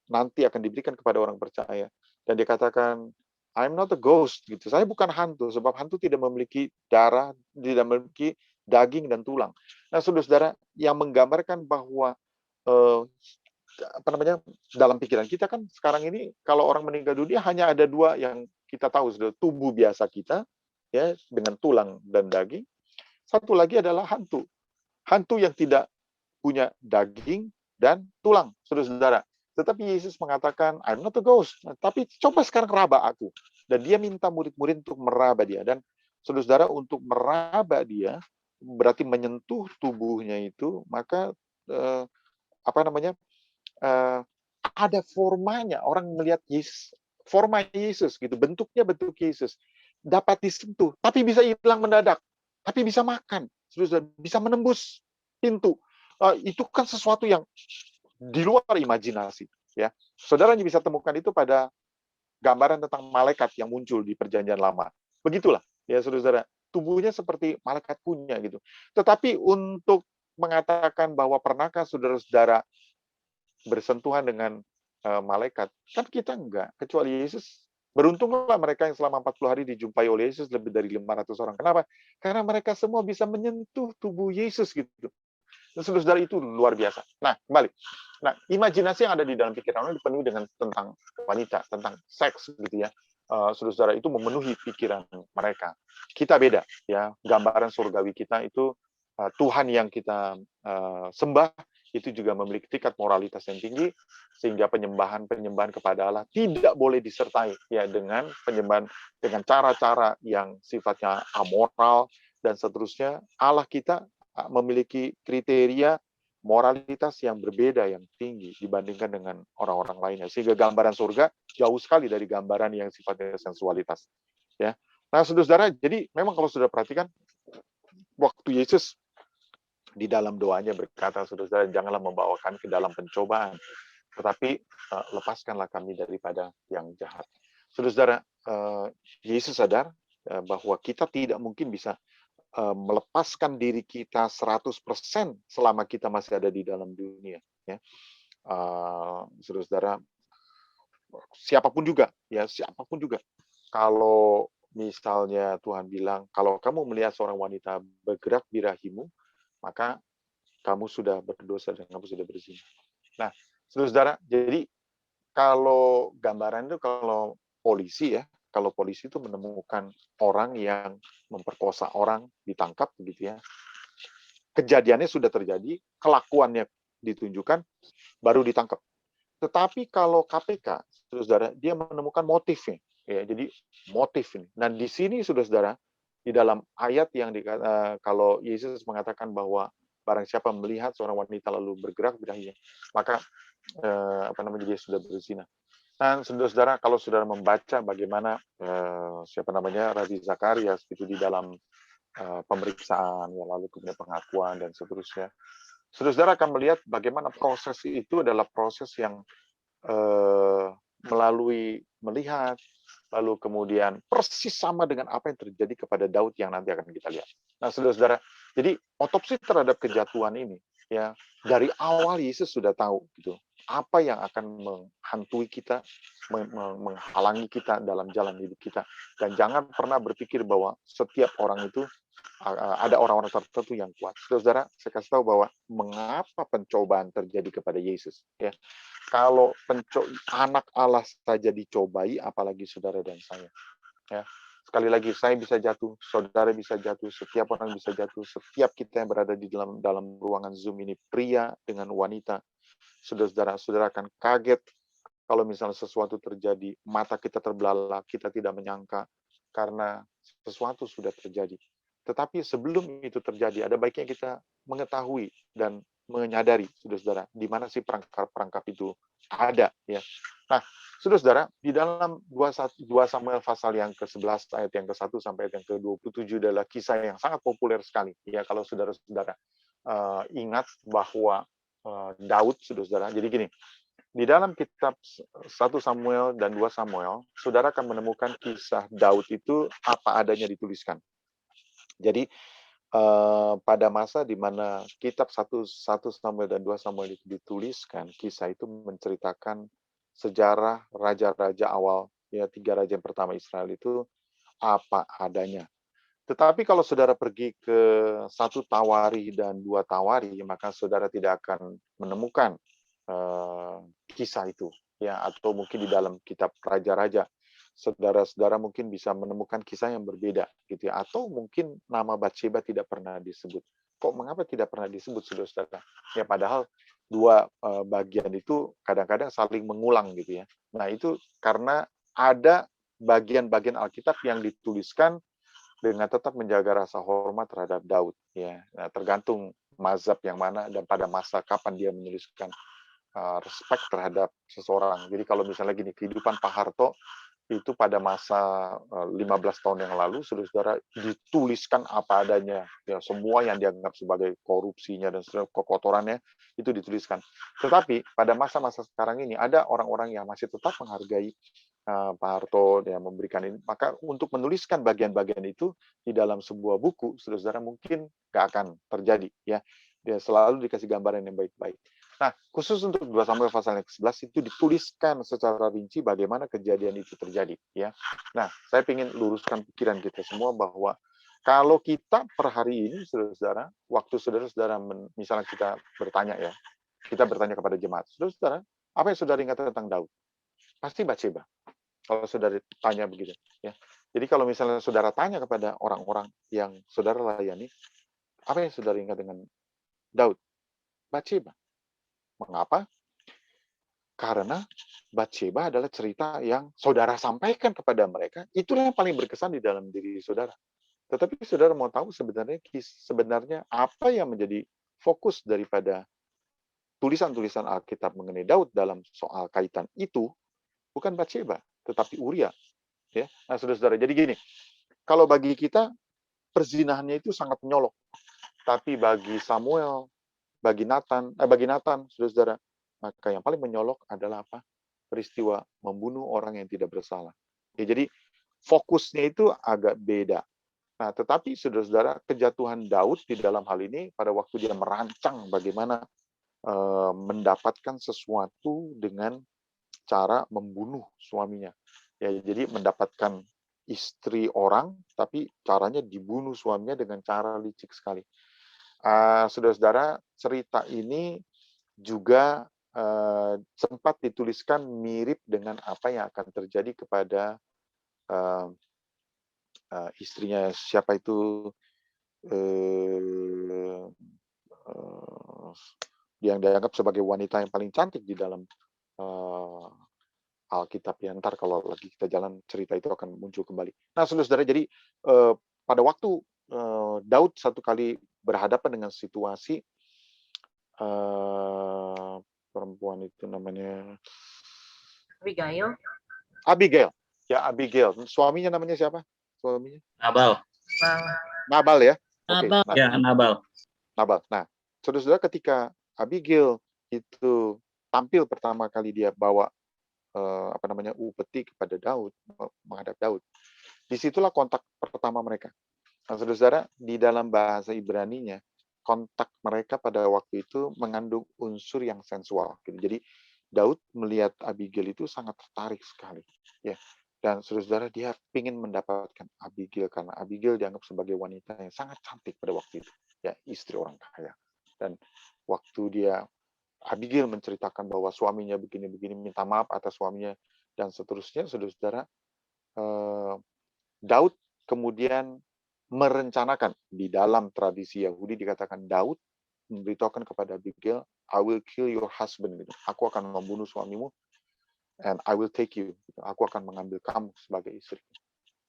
nanti akan diberikan kepada orang percaya. Dan dia katakan, I'm not a ghost, gitu. Saya bukan hantu, sebab hantu tidak memiliki darah, tidak memiliki daging dan tulang. Nah, saudara-saudara, yang menggambarkan bahwa dalam pikiran kita kan sekarang ini kalau orang meninggal dunia hanya ada dua yang kita tahu, saudara, tubuh biasa kita, ya, dengan tulang dan daging. Satu lagi adalah hantu. Hantu yang tidak punya daging dan tulang, saudara-saudara. Tetapi Yesus mengatakan, I'm not a ghost. Tapi coba sekarang raba aku. Dan dia minta murid-murid untuk meraba dia. Dan saudara-saudara, untuk meraba dia, berarti menyentuh tubuhnya itu, maka ada formanya. Orang melihat Yesus, forma Yesus, gitu, bentuknya bentuk Yesus. Dapat disentuh, tapi bisa hilang mendadak. Tapi bisa makan, saudara-saudara, bisa menembus pintu. Itu kan sesuatu yang di luar imajinasi, ya. Saudara bisa temukan itu pada gambaran tentang malaikat yang muncul di Perjanjian Lama. Begitulah, ya, saudara-saudara, tubuhnya seperti malaikat punya, gitu. Tetapi untuk mengatakan bahwa pernahkah saudara-saudara bersentuhan dengan malaikat, kan kita enggak, kecuali Yesus. Beruntunglah mereka yang selama 40 hari dijumpai oleh Yesus, lebih dari 500 orang. Kenapa? Karena mereka semua bisa menyentuh tubuh Yesus, gitu. Dan saudara, itu luar biasa. Nah, kembali. Nah, imajinasi yang ada di dalam pikiran orang dipenuhi dengan tentang wanita, tentang seks, gitu ya. Saudara, itu memenuhi pikiran mereka. Kita beda, ya. Gambaran surgawi kita itu Tuhan yang kita sembah itu juga memiliki tingkat moralitas yang tinggi, sehingga penyembahan kepada Allah tidak boleh disertai ya dengan penyembahan dengan cara-cara yang sifatnya amoral dan seterusnya. Allah kita memiliki kriteria moralitas yang berbeda, yang tinggi dibandingkan dengan orang-orang lainnya, sehingga gambaran surga jauh sekali dari gambaran yang sifatnya sensualitas, ya. Nah, saudara, jadi memang kalau sudah perhatikan waktu Yesus di dalam doanya berkata, saudara, janganlah membawa kami ke dalam pencobaan, tetapi lepaskanlah kami daripada yang jahat. Saudara, Yesus sadar bahwa kita tidak mungkin bisa melepaskan diri kita 100% selama kita masih ada di dalam dunia, ya. Saudara, siapapun juga, ya, siapapun juga. Kalau misalnya Tuhan bilang, kalau kamu melihat seorang wanita bergerak birahimu, maka kamu sudah berdosa dan kamu sudah berzina. Nah, saudara, jadi kalau gambaran itu, kalau polisi, ya, kalau polisi itu menemukan orang yang memperkosa orang, ditangkap, begitu ya. Kejadiannya sudah terjadi, kelakuannya ditunjukkan, baru ditangkap. Tetapi kalau KPK, saudara, dia menemukan motifnya, ya. Jadi motif ini. Dan di sini, saudara, di dalam ayat yang kalau Yesus mengatakan bahwa barang siapa melihat seorang wanita lalu bergerak birahinya, maka dia sudah berzina. Dan saudara, kalau saudara membaca bagaimana Rabi Zakarias itu di dalam pemeriksaan, ya, lalu kemudian pengakuan dan seterusnya, saudara akan melihat bagaimana proses itu adalah proses yang melalui melihat, lalu kemudian persis sama dengan apa yang terjadi kepada Daud yang nanti akan kita lihat. Nah, saudara, jadi otopsi terhadap kejatuhan ini, ya, dari awal Yesus sudah tahu, gitu, apa yang akan menghantui kita, menghalangi kita dalam jalan hidup kita. Dan jangan pernah berpikir bahwa setiap orang itu ada orang-orang tertentu yang kuat. Saudara, saya kasih tahu bahwa mengapa pencobaan terjadi kepada Yesus, ya. Kalau anak Allah saja dicobai, apalagi saudara dan saya, ya. Sekali lagi, saya bisa jatuh, saudara bisa jatuh, setiap orang bisa jatuh, setiap kita yang berada di dalam ruangan Zoom ini, pria dengan wanita, saudara akan kaget kalau misalnya sesuatu terjadi, mata kita terbelalak, kita tidak menyangka karena sesuatu sudah terjadi. Tetapi sebelum itu terjadi, ada baiknya kita mengetahui dan menyadari, saudara-saudara, di mana sih perangkap-perangkap itu ada. Ya. Nah, saudara-saudara, di dalam 2 Samuel pasal yang ke-11 ayat yang ke-1 sampai ayat yang ke-27 adalah kisah yang sangat populer sekali. Ya, kalau saudara-saudara ingat bahwa Daud, saudara-saudara, jadi gini, di dalam kitab 1 Samuel dan 2 Samuel, saudara akan menemukan kisah Daud itu apa adanya dituliskan. Jadi pada masa di mana kitab 1 Samuel dan 2 Samuel itu dituliskan, kisah itu menceritakan sejarah raja-raja awal, ya 3 raja yang pertama Israel itu apa adanya. Tetapi kalau saudara pergi ke 1 Tawari dan 2 Tawari, maka saudara tidak akan menemukan kisah itu, ya, atau mungkin di dalam kitab raja-raja saudara-saudara mungkin bisa menemukan kisah yang berbeda gitu ya, atau mungkin nama Batsheba tidak pernah disebut. Kok mengapa tidak pernah disebut, saudara-saudara? Ya padahal dua bagian itu kadang-kadang saling mengulang gitu ya. Nah, itu karena ada bagian-bagian Alkitab yang dituliskan dengan tetap menjaga rasa hormat terhadap Daud ya. Nah, tergantung mazhab yang mana dan pada masa kapan dia menuliskan respect terhadap seseorang. Jadi kalau misalnya gini, kehidupan Pak Harto itu pada masa 15 tahun yang lalu, saudara-saudara, dituliskan apa adanya. Ya, semua yang dianggap sebagai korupsinya dan kekotorannya itu dituliskan. Tetapi pada masa-masa sekarang ini ada orang-orang yang masih tetap menghargai Pak Harto yang memberikan ini. Maka untuk menuliskan bagian-bagian itu di dalam sebuah buku, saudara-saudara, mungkin nggak akan terjadi. Ya, dia selalu dikasih gambaran yang baik-baik. Nah, khusus untuk 2 Samuel pasal yang ke-11 itu dituliskan secara rinci bagaimana kejadian itu terjadi. Ya. Nah, saya ingin luruskan pikiran kita semua bahwa kalau kita per hari ini, saudara-saudara, waktu saudara-saudara, misalnya kita bertanya ya, kita bertanya kepada jemaat, saudara-saudara, apa yang saudara ingat tentang Daud? Pasti Batsheba. Kalau saudara tanya begitu. Ya. Jadi kalau misalnya saudara tanya kepada orang-orang yang saudara layani, apa yang saudara ingat dengan Daud? Batsheba. Mengapa? Karena Batsheba adalah cerita yang saudara sampaikan kepada mereka, itulah yang paling berkesan di dalam diri saudara. Tetapi saudara mau tahu sebenarnya apa yang menjadi fokus daripada tulisan-tulisan Alkitab mengenai Daud dalam soal kaitan itu, bukan Batsheba, tetapi Uria. Ya. Nah, saudara-saudara, jadi gini, kalau bagi kita, perzinahannya itu sangat menyolok. Tapi bagi Samuel, bagi Nathan, saudara-saudara, maka yang paling menyolok adalah apa? Peristiwa membunuh orang yang tidak bersalah. Ya, jadi fokusnya itu agak beda. Nah, tetapi saudara-saudara, kejatuhan Daud di dalam hal ini pada waktu dia merancang bagaimana mendapatkan sesuatu dengan cara membunuh suaminya. Ya, jadi mendapatkan istri orang, tapi caranya dibunuh suaminya dengan cara licik sekali. Saudara-saudara, cerita ini juga sempat dituliskan mirip dengan apa yang akan terjadi kepada istrinya, siapa itu, yang dianggap sebagai wanita yang paling cantik di dalam Alkitab ya. Ntar kalau lagi kita jalan, cerita itu akan muncul kembali. Nah, saudara-saudara, jadi pada waktu Daud satu kali berhadapan dengan situasi perempuan itu namanya Abigail. Ya, Abigail. Suaminya namanya siapa? Suaminya? Nabal ya. Oke. Okay. Ya, Nabal. Nah, saudara-saudara, ketika Abigail itu tampil pertama kali dia bawa upeti kepada Daud, menghadap Daud. Disitulah kontak pertama mereka. Nah, saudara-saudara, di dalam bahasa Ibrani-nya, kontak mereka pada waktu itu mengandung unsur yang sensual. Gitu. Jadi Daud melihat Abigail itu sangat tertarik sekali. Ya. Dan saudara-saudara, dia ingin mendapatkan Abigail karena Abigail dianggap sebagai wanita yang sangat cantik pada waktu itu. Ya, istri orang kaya. Dan waktu dia Abigail menceritakan bahwa suaminya begini-begini, minta maaf atas suaminya, dan seterusnya, saudara-saudara, Daud kemudian merencanakan, di dalam tradisi Yahudi dikatakan Daud memberitahukan kepada Abigail, I will kill your husband. Aku akan membunuh suamimu and I will take you. Aku akan mengambil kamu sebagai istri.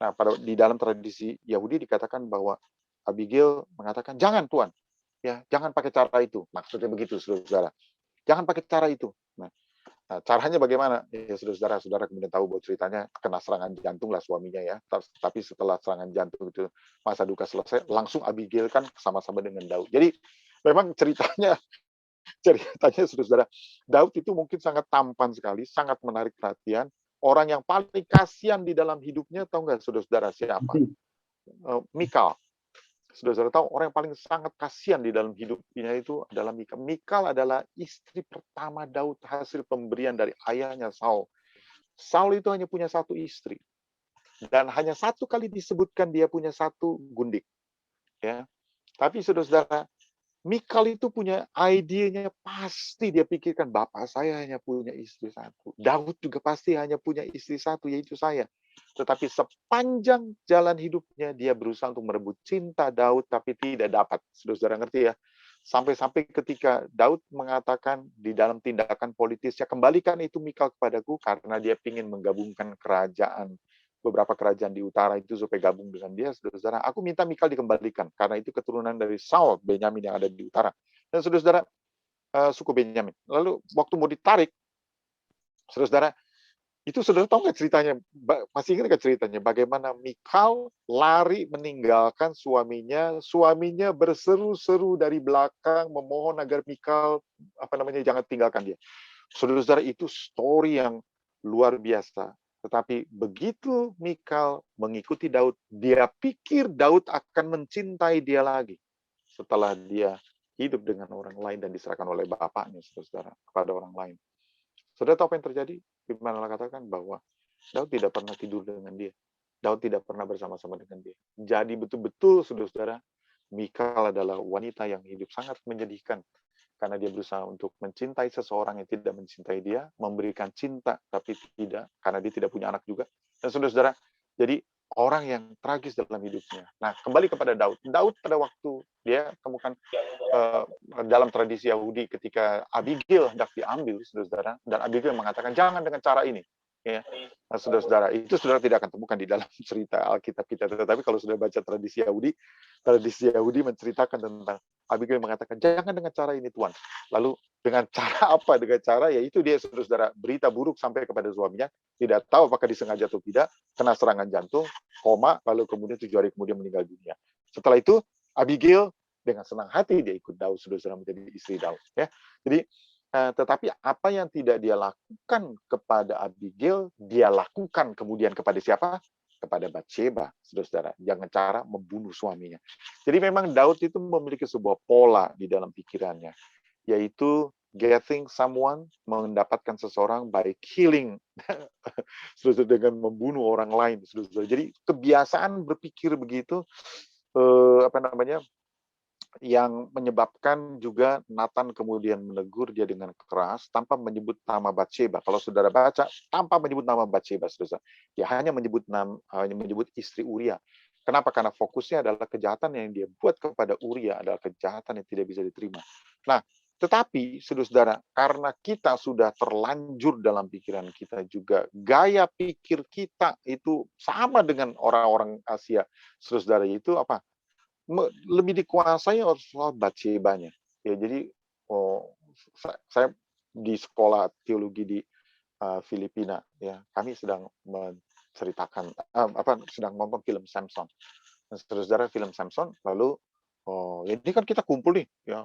Nah, di dalam tradisi Yahudi dikatakan bahwa Abigail mengatakan, jangan Tuan, ya, jangan pakai cara itu. Maksudnya begitu, saudara. Jangan pakai cara itu. Nah, caranya bagaimana? Ya, saudara kemudian tahu bahwa ceritanya kena serangan jantung lah suaminya ya. Tapi setelah serangan jantung itu masa duka selesai, langsung Abigail kan sama-sama dengan Daud. Jadi memang ceritanya saudara, Daud itu mungkin sangat tampan sekali, sangat menarik perhatian. Orang yang paling kasihan di dalam hidupnya, tahu nggak saudara siapa? Mikal. Saudara tahu orang yang paling sangat kasihan di dalam hidupnya itu adalah Mikal. Mikal adalah istri pertama Daud hasil pemberian dari ayahnya Saul. Saul itu hanya punya satu istri. Dan hanya satu kali disebutkan dia punya satu gundik. Ya. Tapi saudara, Mikal itu punya idenya, pasti dia pikirkan, bapak saya hanya punya istri satu. Daud juga pasti hanya punya istri satu, yaitu saya. Tetapi sepanjang jalan hidupnya, dia berusaha untuk merebut cinta Daud, tapi tidak dapat. Saudara ngerti ya? Sampai-sampai ketika Daud mengatakan di dalam tindakan politisnya, kembalikan itu Mikal kepadaku, karena dia ingin menggabungkan kerajaan, beberapa kerajaan di utara itu supaya gabung dengan dia, saudara-saudara. Aku minta Mikal dikembalikan, karena itu keturunan dari Saul, Benyamin yang ada di utara. Dan saudara-saudara, suku Benyamin. Lalu waktu mau ditarik, saudara-saudara, itu saudara tahu nggak ceritanya? Masih ingat nggak ceritanya? Bagaimana Mikal lari meninggalkan suaminya berseru-seru dari belakang memohon agar Mikal jangan tinggalkan dia. Saudara-saudara, itu story yang luar biasa. Tetapi begitu Mikal mengikuti Daud, dia pikir Daud akan mencintai dia lagi setelah dia hidup dengan orang lain dan diserahkan oleh bapaknya, saudara, kepada orang lain. Saudara tahu apa yang terjadi? Firman Allah katakan bahwa Daud tidak pernah tidur dengan dia. Daud tidak pernah bersama-sama dengan dia. Jadi betul-betul, saudara, Mikal adalah wanita yang hidup sangat menyedihkan. Karena dia berusaha untuk mencintai seseorang yang tidak mencintai dia, memberikan cinta, tapi tidak, karena dia tidak punya anak juga. Dan saudara-saudara, jadi orang yang tragis dalam hidupnya. Nah, kembali kepada Daud. Daud pada waktu dia temukan dalam tradisi Yahudi ketika Abigail hendak diambil, saudara-saudara, dan Abigail mengatakan, jangan dengan cara ini. Ya, nah, saudara-saudara, itu saudara tidak akan temukan di dalam cerita Alkitab kita. Tetapi kalau sudah baca tradisi Yahudi menceritakan tentang Abigail mengatakan, jangan dengan cara ini Tuan. Lalu dengan cara apa? Dengan cara yaitu dia, saudara-saudara, berita buruk sampai kepada suaminya, tidak tahu apakah disengaja atau tidak, kena serangan jantung, koma, lalu kemudian 7 hari kemudian meninggal dunia. Setelah itu Abigail dengan senang hati dia ikut Daud, saudara-saudara, menjadi istri Daud. Ya, jadi tetapi apa yang tidak dia lakukan kepada Abigail, dia lakukan kemudian kepada siapa? Kepada Batsheba, saudara-saudara, dengan cara membunuh suaminya. Jadi memang Daud itu memiliki sebuah pola di dalam pikirannya, yaitu getting someone, mendapatkan seseorang by killing, saudara, dengan membunuh orang lain, saudara. Jadi kebiasaan berpikir begitu, yang menyebabkan juga Nathan kemudian menegur dia dengan keras tanpa menyebut nama Batsheba. Kalau saudara baca, tanpa menyebut nama Batsheba, saudara. Dia hanya menyebut istri Uria. Kenapa? Karena fokusnya adalah kejahatan yang dia buat kepada Uria adalah kejahatan yang tidak bisa diterima. Nah, tetapi, saudara, karena kita sudah terlanjur dalam pikiran kita juga, gaya pikir kita itu sama dengan orang-orang Asia, saudara, itu apa? Lebih dikuasai oleh soal Batshebanya. Ya, jadi saya di sekolah teologi di Filipina, ya, kami sedang menceritakan sedang nonton film Samson. Dan saudara, film Samson, lalu ini kan kita kumpul nih, ya,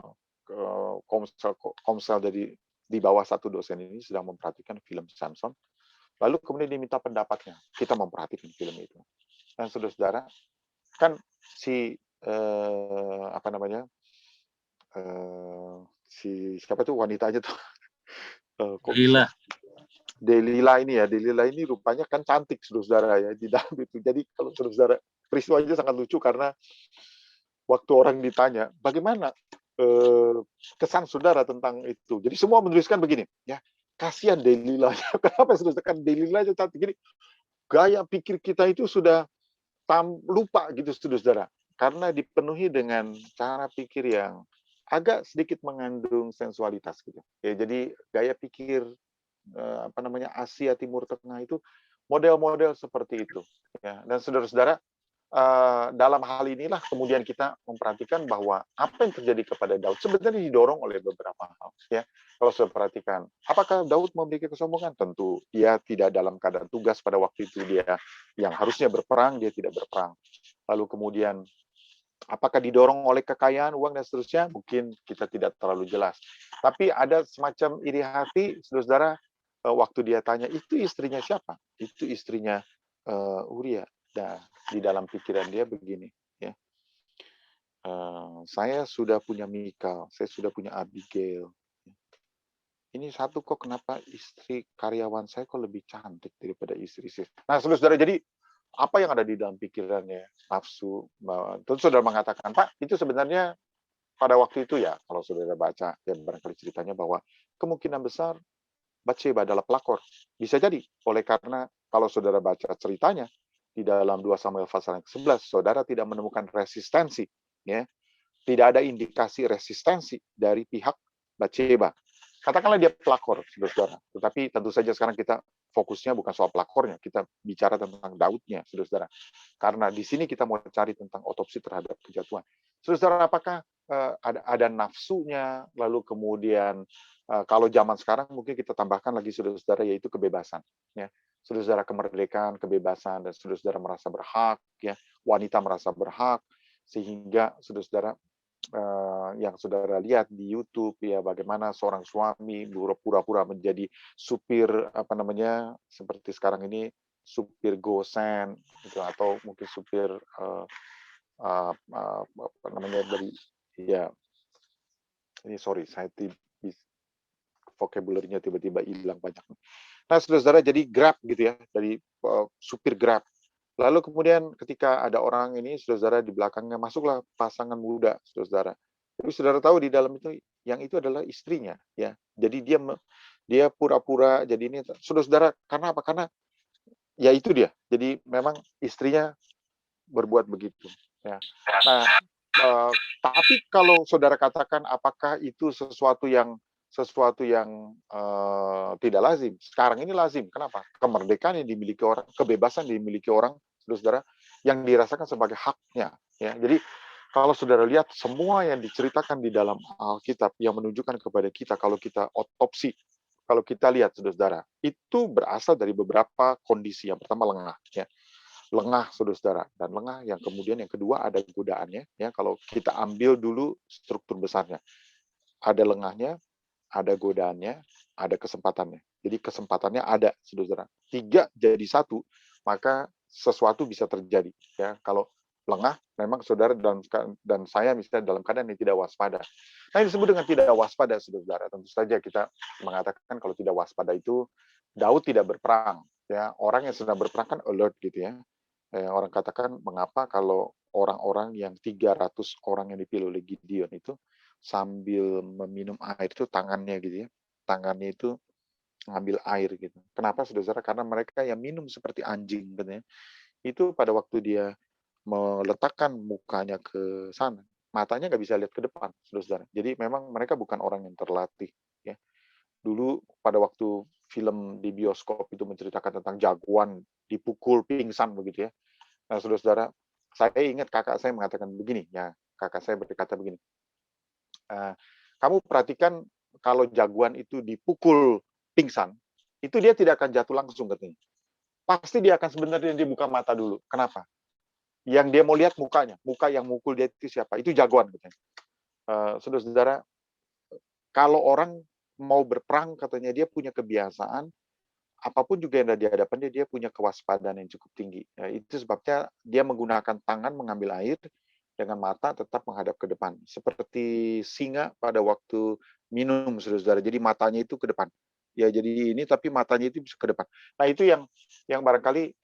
komsel dari di bawah satu dosen ini sedang memperhatikan film Samson. Lalu kemudian diminta pendapatnya. Kita memperhatikan film itu. Dan saudara, kan si siapa tuh wanitanya tuh? Delila ini rupanya kan cantik, saudara, ya, di dalam itu. Jadi kalau saudara, peristiwanya sangat lucu karena waktu orang ditanya bagaimana kesan saudara tentang itu, jadi semua menuliskan begini, ya, kasihan Delila. Kenapa, saudara? Kan Delila itu cantik. Jadi gaya pikir kita itu sudah lupa gitu, saudara, karena dipenuhi dengan cara pikir yang agak sedikit mengandung sensualitas gitu. Ya, jadi gaya pikir Asia Timur Tengah itu model-model seperti itu. Ya. Dan saudara-saudara, dalam hal inilah kemudian kita memperhatikan bahwa apa yang terjadi kepada Daud sebenarnya didorong oleh beberapa hal. Ya, kalau saya perhatikan, apakah Daud memiliki kesombongan? Tentu dia tidak dalam keadaan tugas pada waktu itu, dia yang harusnya berperang dia tidak berperang. Lalu kemudian apakah didorong oleh kekayaan, uang dan seterusnya? Mungkin kita tidak terlalu jelas. Tapi ada semacam iri hati, saudara-saudara, waktu dia tanya itu istrinya siapa? Itu istrinya Uria. Nah, di dalam pikiran dia begini, ya, saya sudah punya Mikal, saya sudah punya Abigail. Ini satu kok kenapa istri karyawan saya kok lebih cantik daripada istri-istri. Nah, saudara-saudara, jadi apa yang ada di dalam pikirannya, nafsu. Terus saudara mengatakan, Pak, itu sebenarnya pada waktu itu ya, kalau saudara baca, ya barangkali ceritanya bahwa kemungkinan besar Batsheba adalah pelakor. Bisa jadi, oleh karena kalau saudara baca ceritanya, di dalam 2 Samuel pasal yang ke-11, saudara tidak menemukan resistensi, ya, tidak ada indikasi resistensi dari pihak Batsheba. Katakanlah dia pelakor, saudara. Tetapi tentu saja sekarang kita fokusnya bukan soal pelakornya, kita bicara tentang Daudnya, saudara. Karena di sini kita mau cari tentang otopsi terhadap kejatuhan. Saudara, apakah ada nafsunya, lalu kemudian kalau zaman sekarang mungkin kita tambahkan lagi saudara, yaitu kebebasan. Ya. Saudara, kemerdekaan, kebebasan, dan saudara merasa berhak, ya, wanita merasa berhak, sehingga saudara yang saudara lihat di YouTube, ya, bagaimana seorang suami pura-pura menjadi supir seperti sekarang ini supir gosen, gitu, atau mungkin supir dari, ya, ini sorry saya vocabulary-nya tiba-tiba hilang banyak. Nah, saudara, jadi Grab gitu ya, dari supir Grab. Lalu kemudian ketika ada orang ini, saudara, di belakangnya masuklah pasangan muda, saudara. Tapi saudara tahu di dalam itu, yang itu adalah istrinya, ya. Jadi dia pura-pura jadi ini, saudara. Karena apa? Karena ya itu dia. Jadi memang istrinya berbuat begitu, ya. Nah, tapi kalau saudara katakan apakah itu sesuatu yang tidak lazim. Sekarang ini lazim. Kenapa? Kemerdekaan yang dimiliki orang, kebebasan yang dimiliki orang, saudara, yang dirasakan sebagai haknya. Ya. Jadi kalau saudara lihat semua yang diceritakan di dalam Alkitab yang menunjukkan kepada kita, kalau kita otopsi, kalau kita lihat, saudara, itu berasal dari beberapa kondisi. Yang pertama lengah, ya. Lengah, saudara, dan lengah yang kemudian yang kedua ada godaannya. Ya, kalau kita ambil dulu struktur besarnya, ada lengahnya, ada godaannya, ada kesempatannya. Jadi kesempatannya ada, saudara. 3 jadi 1, maka sesuatu bisa terjadi. Ya, kalau lengah, memang saudara dan saya misalnya dalam keadaan yang tidak waspada. Nah, yang disebut dengan tidak waspada, saudara. Tentu saja kita mengatakan kalau tidak waspada itu Daud tidak berperang. Ya, orang yang sedang berperang kan alert gitu ya. Orang katakan mengapa kalau orang-orang yang 300 orang yang dipilih oleh Gideon itu sambil meminum air itu tangannya gitu ya. Tangannya itu ngambil air gitu. Kenapa, saudara? Karena mereka yang minum seperti anjing katanya. Itu pada waktu dia meletakkan mukanya ke sana, matanya nggak bisa lihat ke depan, saudara. Jadi memang mereka bukan orang yang terlatih. Ya. Dulu pada waktu film di bioskop itu menceritakan tentang jagoan dipukul pingsan begitu ya. Nah, saudara, saya ingat kakak saya mengatakan begini. Ya, kakak saya berkata begini. Kamu perhatikan kalau jagoan itu dipukul pingsan, itu dia tidak akan jatuh langsung katanya. Pasti dia akan sebenarnya dia buka mata dulu. Kenapa? Yang dia mau lihat mukanya, muka yang mukul dia itu siapa? Itu jagoan katanya. Saudara, kalau orang mau berperang katanya dia punya kebiasaan, apapun juga yang ada di hadapannya dia punya kewaspadaan yang cukup tinggi. Itu sebabnya dia menggunakan tangan mengambil air, dengan mata tetap menghadap ke depan. Seperti singa pada waktu minum, saudara. Jadi matanya itu ke depan. Ya, jadi ini tapi matanya itu bisa ke depan. Nah, itu yang barangkali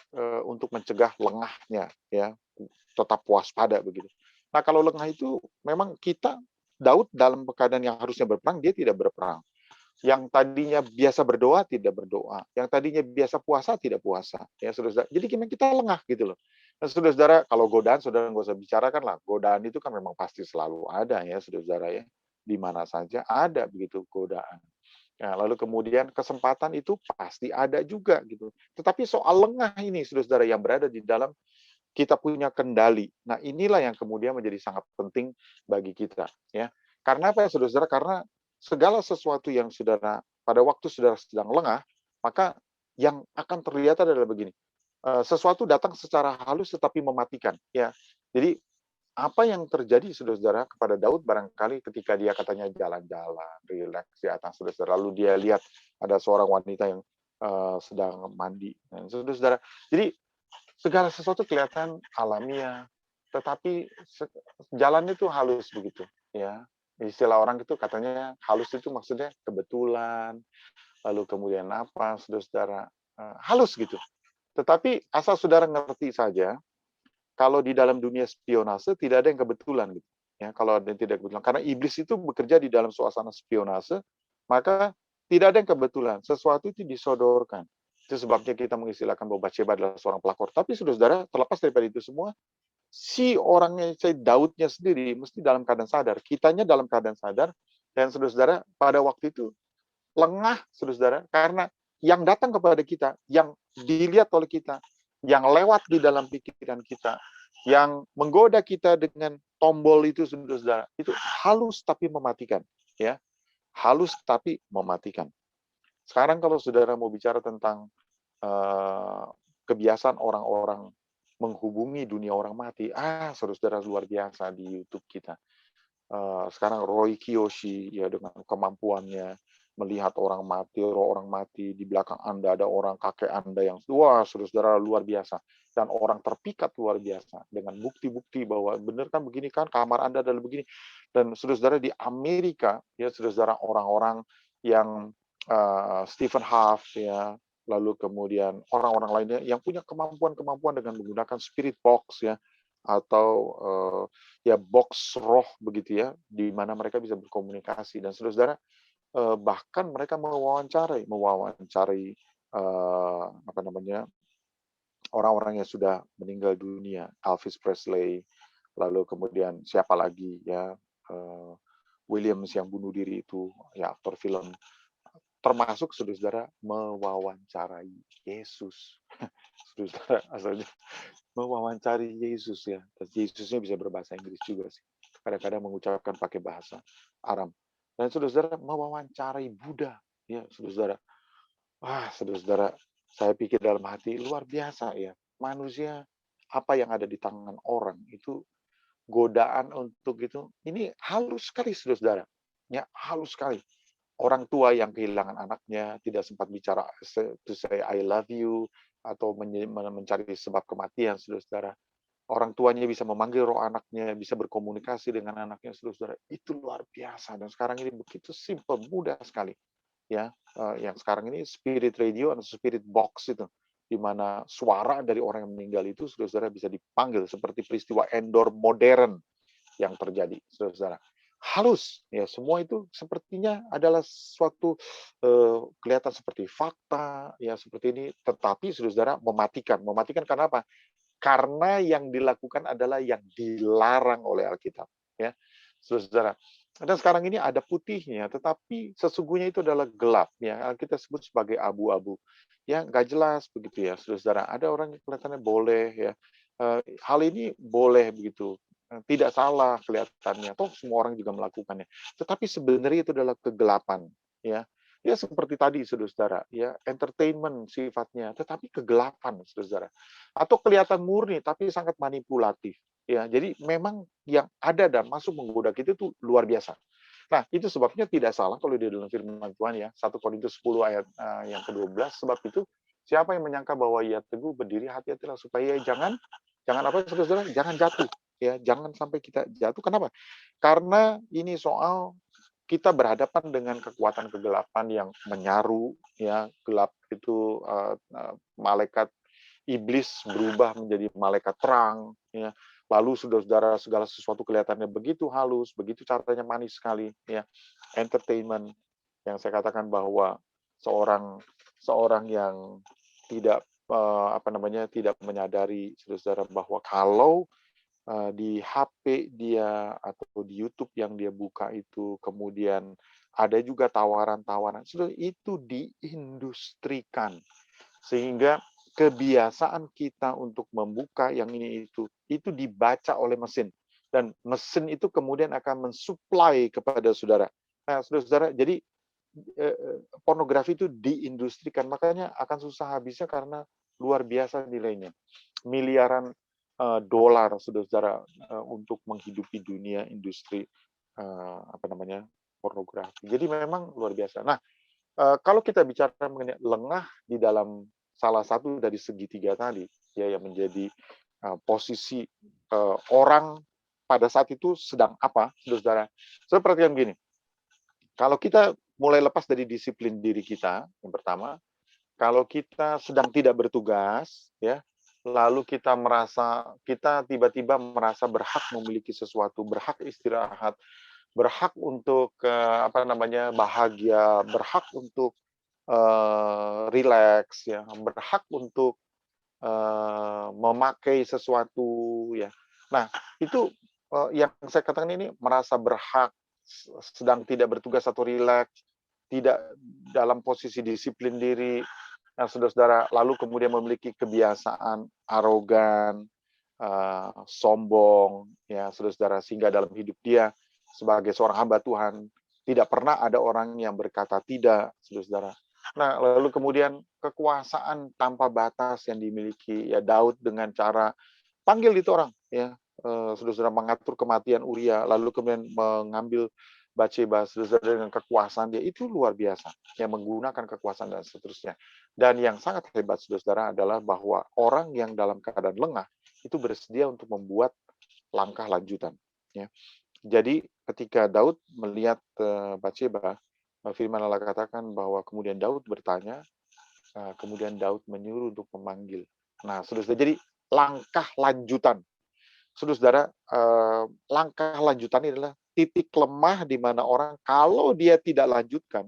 untuk mencegah lengahnya, ya, tetap waspada begitu. Nah, kalau lengah itu memang Daud dalam keadaan yang harusnya berperang, dia tidak berperang. Yang tadinya biasa berdoa tidak berdoa, yang tadinya biasa puasa tidak puasa, ya, saudara. Jadi kita lengah gitu loh. Nah, saudara, kalau godaan saudara nggak usah bicarakan lah. Godaan itu kan memang pasti selalu ada ya, saudara ya. Di mana saja ada begitu godaan. Nah, lalu kemudian kesempatan itu pasti ada juga gitu. Tetapi soal lengah ini, saudara-saudara, yang berada di dalam kita punya kendali. Nah, inilah yang kemudian menjadi sangat penting bagi kita, ya. Karena apa ya, saudara-saudara? Karena segala sesuatu yang saudara pada waktu saudara sedang lengah, maka yang akan terlihat adalah begini. Sesuatu datang secara halus tetapi mematikan, ya. Jadi apa yang terjadi saudara-saudara kepada Daud barangkali ketika dia katanya jalan-jalan, rileks di atas saudara-saudara, lalu dia lihat ada seorang wanita yang sedang mandi. Nah, saudara-saudara, jadi segala sesuatu kelihatan alamiah, tetapi jalan itu halus begitu, ya. Istilah orang itu katanya halus itu maksudnya kebetulan, lalu kemudian apa, saudara-saudara, halus gitu. Tetapi asal saudara ngerti saja, kalau di dalam dunia spionase tidak ada yang kebetulan gitu. Ya, kalau ada yang tidak kebetulan, karena iblis itu bekerja di dalam suasana spionase, maka tidak ada yang kebetulan. Sesuatu itu disodorkan. Itu sebabnya kita mengistilahkan bahwa Bathsheba adalah seorang pelakor. Tapi saudara-saudara, terlepas daripada itu semua, si orangnya, Daudnya sendiri mesti dalam keadaan sadar. Kitanya dalam keadaan sadar, dan saudara-saudara pada waktu itu lengah, saudara-saudara, karena yang datang kepada kita, yang dilihat oleh kita, yang lewat di dalam pikiran kita, yang menggoda kita dengan tombol itu, saudara-saudara, itu halus tapi mematikan, ya, halus tapi mematikan. Sekarang kalau saudara mau bicara tentang kebiasaan orang-orang menghubungi dunia orang mati, saudara-saudara, luar biasa di YouTube kita. Sekarang Roy Kiyoshi, ya, dengan kemampuannya melihat orang mati, roh orang mati, di belakang Anda ada orang kakek Anda yang, wah, saudara-saudara, luar biasa. Dan orang terpikat luar biasa dengan bukti-bukti bahwa benar kan begini kan, kamar Anda adalah begini. Dan saudara-saudara di Amerika, ya, saudara-saudara, orang-orang yang Stephen Huff, ya, lalu kemudian orang-orang lainnya yang punya kemampuan-kemampuan dengan menggunakan spirit box, ya, atau ya box roh begitu, ya, di mana mereka bisa berkomunikasi. Dan saudara-saudara, bahkan mereka mewawancarai apa namanya, orang-orang yang sudah meninggal dunia, Elvis Presley, lalu kemudian siapa lagi, ya, Williams yang bunuh diri itu, ya, aktor film, termasuk saudara-saudara mewawancarai Yesus. Saudara, asalnya mewawancari Yesus, ya. Dan Yesusnya bisa berbahasa Inggris juga sih. Kadang-kadang mengucapkan pakai bahasa Aram. Dan saudara-saudara mewawancarai Buddha, ya, saudara-saudara. Saudara-saudara, saya pikir dalam hati luar biasa, ya. Manusia, apa yang ada di tangan orang itu godaan untuk itu, ini halus sekali, saudara-saudara. Ya, halus sekali. Orang tua yang kehilangan anaknya tidak sempat bicara to say I love you atau mencari sebab kematian, saudara-saudara. Orang tuanya bisa memanggil roh anaknya, bisa berkomunikasi dengan anaknya, saudara-saudara. Itu luar biasa. Dan sekarang ini begitu simple, mudah sekali. Ya, yang sekarang ini spirit radio atau spirit box itu, di mana suara dari orang yang meninggal itu, saudara-saudara, bisa dipanggil seperti peristiwa Endor modern yang terjadi, saudara-saudara. Halus, ya, semua itu sepertinya adalah suatu kelihatan seperti fakta, ya, seperti ini, tetapi saudara-saudara mematikan. Mematikan karena apa? Karena yang dilakukan adalah yang dilarang oleh Alkitab, ya, saudara-saudara. Dan sekarang ini ada putihnya, tetapi sesungguhnya itu adalah gelap, ya, kita sebut sebagai abu-abu, ya, nggak jelas begitu, ya, saudara-saudara. Ada orang yang kelihatannya boleh, ya, hal ini boleh begitu, tidak salah kelihatannya, toh semua orang juga melakukannya. Tetapi sebenarnya itu adalah kegelapan, ya. Ya seperti tadi, saudara-saudara, ya, entertainment sifatnya, tetapi kegelapan, saudara-saudara. Atau kelihatan murni, tapi sangat manipulatif. Ya, jadi memang yang ada dan masuk menggoda kita itu luar biasa. Nah, itu sebabnya tidak salah kalau di dalam firman Tuhan, ya, 1 Korintus 10 ayat yang ke-12, sebab itu siapa yang menyangka bahwa ia teguh berdiri, hati-hatilah supaya jangan apa, saudara-saudara, jangan jatuh, ya, jangan sampai kita jatuh. Kenapa? Karena ini soal kita berhadapan dengan kekuatan kegelapan yang menyaru, ya, gelap itu, malaikat iblis berubah menjadi malaikat terang, ya. Lalu saudara-saudara, segala sesuatu kelihatannya begitu halus, begitu caranya manis sekali, ya. Entertainment yang saya katakan bahwa seorang seorang yang tidak apa namanya, tidak menyadari, saudara-saudara, bahwa kalau di HP dia atau di YouTube yang dia buka itu, kemudian ada juga tawaran-tawaran. Sudah itu diindustrikan. Sehingga kebiasaan kita untuk membuka yang ini itu dibaca oleh mesin. Dan mesin itu kemudian akan mensuplai kepada saudara. Nah, saudara-saudara, jadi pornografi itu diindustrikan. Makanya akan susah habisnya karena luar biasa nilainya. Miliaran dolar, saudara-saudara, untuk menghidupi dunia industri pornografi. Jadi memang luar biasa. Nah, kalau kita bicara mengenai lengah di dalam salah satu dari segitiga tadi, ya, yang menjadi posisi orang pada saat itu sedang apa, saudara-saudara? Saya perhatikan gini, kalau kita mulai lepas dari disiplin diri kita, yang pertama, kalau kita sedang tidak bertugas, ya, lalu kita tiba-tiba merasa berhak memiliki sesuatu, berhak istirahat, berhak untuk bahagia, berhak untuk rileks, ya, berhak untuk memakai sesuatu, ya. Nah, itu yang saya katakan ini merasa berhak, sedang tidak bertugas atau rileks, tidak dalam posisi disiplin diri. Nah, saudara-saudara, lalu kemudian memiliki kebiasaan arogan, sombong, ya, saudara-saudara, sehingga dalam hidup dia sebagai seorang hamba Tuhan tidak pernah ada orang yang berkata tidak, saudara-saudara. Nah, lalu kemudian kekuasaan tanpa batas yang dimiliki, ya, Daud dengan cara panggil itu orang, ya, saudara-saudara, mengatur kematian Uria, lalu kemudian mengambil Batsheba, saudara-saudara, dengan kekuasaan dia itu luar biasa, yang menggunakan kekuasaan dan seterusnya. Dan yang sangat hebat, saudara-saudara, adalah bahwa orang yang dalam keadaan lengah itu bersedia untuk membuat langkah lanjutan, ya. Jadi ketika Daud melihat Batsheba, firman Allah katakan bahwa kemudian Daud bertanya, kemudian Daud menyuruh untuk memanggil. Nah, saudara-saudara, jadi langkah lanjutan. Saudara-saudara, langkah lanjutan ini adalah titik lemah di mana orang kalau dia tidak lanjutkan,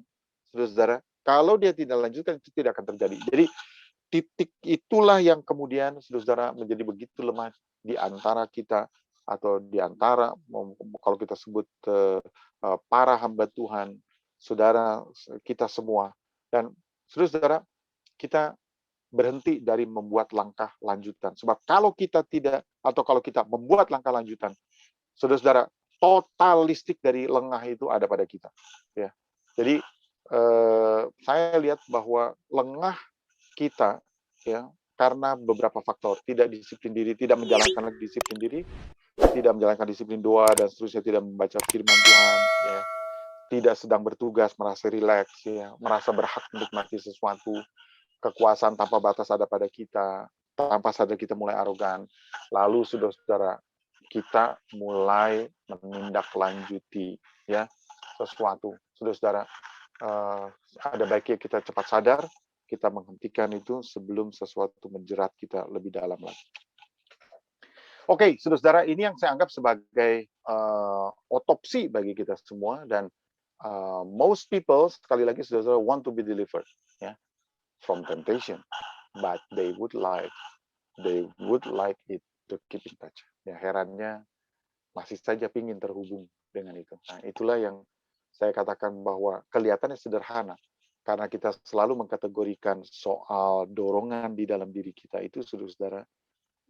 saudara-saudara, kalau dia tidak lanjutkan itu tidak akan terjadi. Jadi titik itulah yang kemudian, saudara-saudara, menjadi begitu lemah di antara kita, atau di antara, kalau kita sebut para hamba Tuhan, saudara, kita semua. Dan saudara-saudara, kita berhenti dari membuat langkah lanjutan. Sebab kalau kita tidak, atau kalau kita membuat langkah lanjutan, saudara-saudara, totalistik dari lengah itu ada pada kita. Ya. Jadi saya lihat bahwa lengah kita, ya, karena beberapa faktor, tidak disiplin diri, tidak menjalankan disiplin diri, tidak menjalankan disiplin doa dan seterusnya, tidak membaca firman Tuhan, ya, tidak sedang bertugas, merasa rileks, ya, merasa berhak menikmati sesuatu, kekuasaan tanpa batas ada pada kita, tanpa sadar kita mulai arogan. Lalu saudara-saudara, kita mulai menindaklanjuti, ya, sesuatu. Saudara-saudara, ada baiknya kita cepat sadar, kita menghentikan itu sebelum sesuatu menjerat kita lebih dalam lagi. Oke, saudara-saudara, ini yang saya anggap sebagai otopsi bagi kita semua, dan most people, sekali lagi, saudara-saudara, want to be delivered, ya, from temptation, but they would like it to keep in touch. Ya, herannya masih saja ingin terhubung dengan itu. Nah, itulah yang saya katakan bahwa kelihatannya sederhana, karena kita selalu mengkategorikan soal dorongan di dalam diri kita itu, saudara-saudara,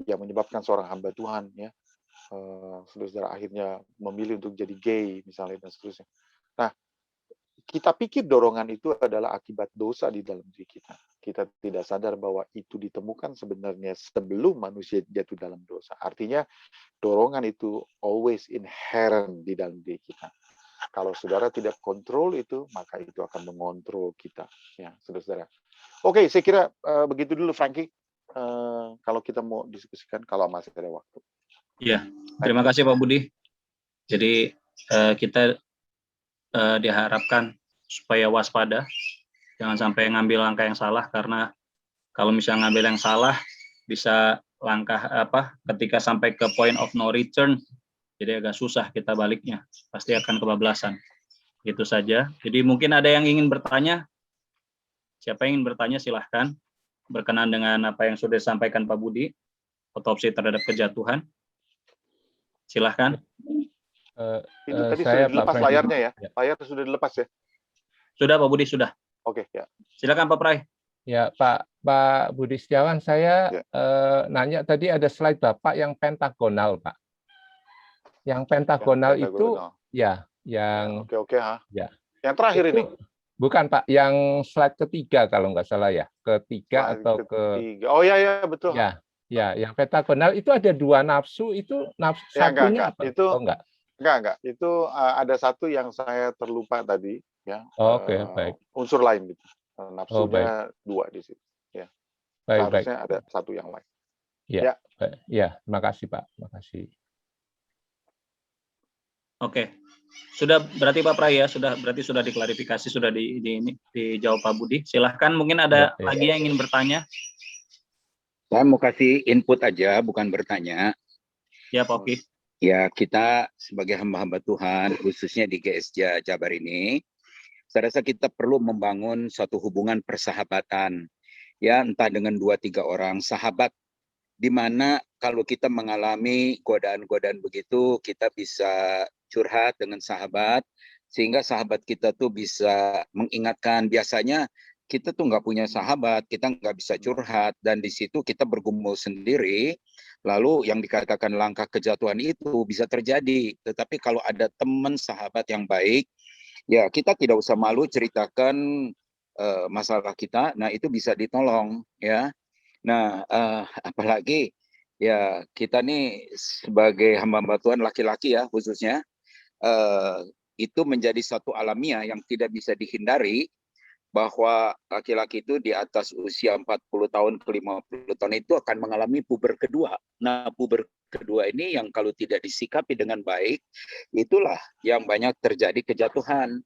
yang menyebabkan seorang hamba Tuhan, ya, saudara-saudara, akhirnya memilih untuk jadi gay misalnya dan seterusnya. Nah, kita pikir dorongan itu adalah akibat dosa di dalam diri kita. Kita tidak sadar bahwa itu ditemukan sebenarnya sebelum manusia jatuh dalam dosa. Artinya dorongan itu always inherent di dalam diri kita. Kalau saudara tidak kontrol itu, maka itu akan mengontrol kita, ya, saudara-saudara. Oke, saya kira begitu dulu, Frankie. Kalau kita mau diskusikan, kalau masih ada waktu. Iya, terima kasih Pak Budi. Jadi kita diharapkan supaya waspada, jangan sampai ngambil langkah yang salah, karena kalau misalnya ngambil yang salah, bisa langkah ketika sampai ke point of no return, jadi agak susah kita baliknya, pasti akan kebablasan. Itu saja. Jadi mungkin ada yang ingin bertanya. Siapa yang ingin bertanya silahkan. Berkenan dengan apa yang sudah disampaikan Pak Budi, otopsi terhadap kejatuhan. Silahkan. Itu tadi sudah dilepas layarnya, ya. Layar sudah dilepas, ya. Sudah Pak Budi, sudah. Oke, ya. Silakan Pak Prai. Ya, Pak Budi Setiawan, saya nanya tadi ada slide Bapak yang pentagonal, Pak. Yang pentagonal itu ya, yang Oke, ha. Ya. Yang terakhir itu, ini. Bukan Pak, yang slide ketiga kalau nggak salah ya, ketiga Slide atau ketiga. Oh ya, betul. Ya, yang pentagonal itu ada 2 nafsu, itu nafsu Ya, satunya enggak. apa? Itu enggak. Itu ada satu yang saya terlupa tadi, ya. Oke, baik. Unsur lain gitu. Nafsunya 2 di situ. Ya. Baik. Seharusnya ada satu yang lain. Ya. Terima kasih Pak. Terima kasih. Oke. Sudah berarti Pak Prai ya, berarti sudah diklarifikasi, sudah dijawab Pak Budi. Silahkan, mungkin ada lagi yang ingin bertanya. Saya mau kasih input aja, bukan bertanya. Ya Pak Oki. Ya, kita sebagai hamba-hamba Tuhan, khususnya di GSJ Jabar ini, saya rasa kita perlu membangun suatu hubungan persahabatan. Ya, entah dengan 2-3 orang sahabat, di mana kalau kita mengalami godaan-godaan begitu, kita bisa curhat dengan sahabat, sehingga sahabat kita tuh bisa mengingatkan. Biasanya kita tuh nggak punya sahabat, kita nggak bisa curhat, dan di situ kita bergumul sendiri, lalu yang dikatakan langkah kejatuhan itu bisa terjadi. Tetapi kalau ada teman sahabat yang baik, ya kita tidak usah malu ceritakan masalah kita, nah itu bisa ditolong, ya. Nah, apalagi ya kita nih sebagai hamba-hamba Tuhan laki-laki ya khususnya, itu menjadi satu alamiah yang tidak bisa dihindari, bahwa laki-laki itu di atas usia 40 tahun ke 50 tahun itu akan mengalami puber kedua. Nah, puber kedua ini yang kalau tidak disikapi dengan baik, itulah yang banyak terjadi kejatuhan.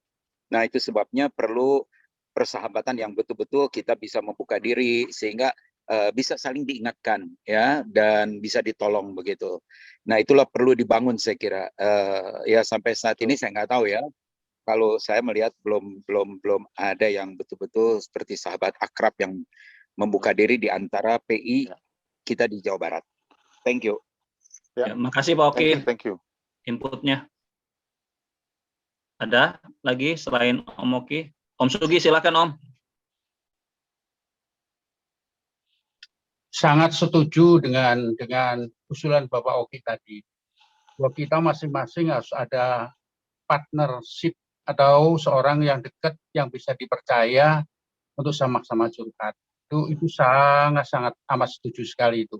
Nah, itu sebabnya perlu persahabatan yang betul-betul kita bisa membuka diri, sehingga bisa saling diingatkan, ya, dan bisa ditolong begitu. Nah, itulah perlu dibangun saya kira. Ya sampai saat ini saya nggak tahu ya. Kalau saya melihat belum ada yang betul-betul seperti sahabat akrab yang membuka diri di antara PI kita di Jawa Barat. Thank you. Ya, makasih Pak Oki. Thank you. Inputnya. Ada lagi selain Om Oki? Om Sugi, silakan Om. Sangat setuju dengan usulan Bapak Oki tadi. Bahwa kita masing-masing harus ada partnership atau seorang yang dekat yang bisa dipercaya untuk sama-sama curhat. Itu sangat amat setuju sekali itu.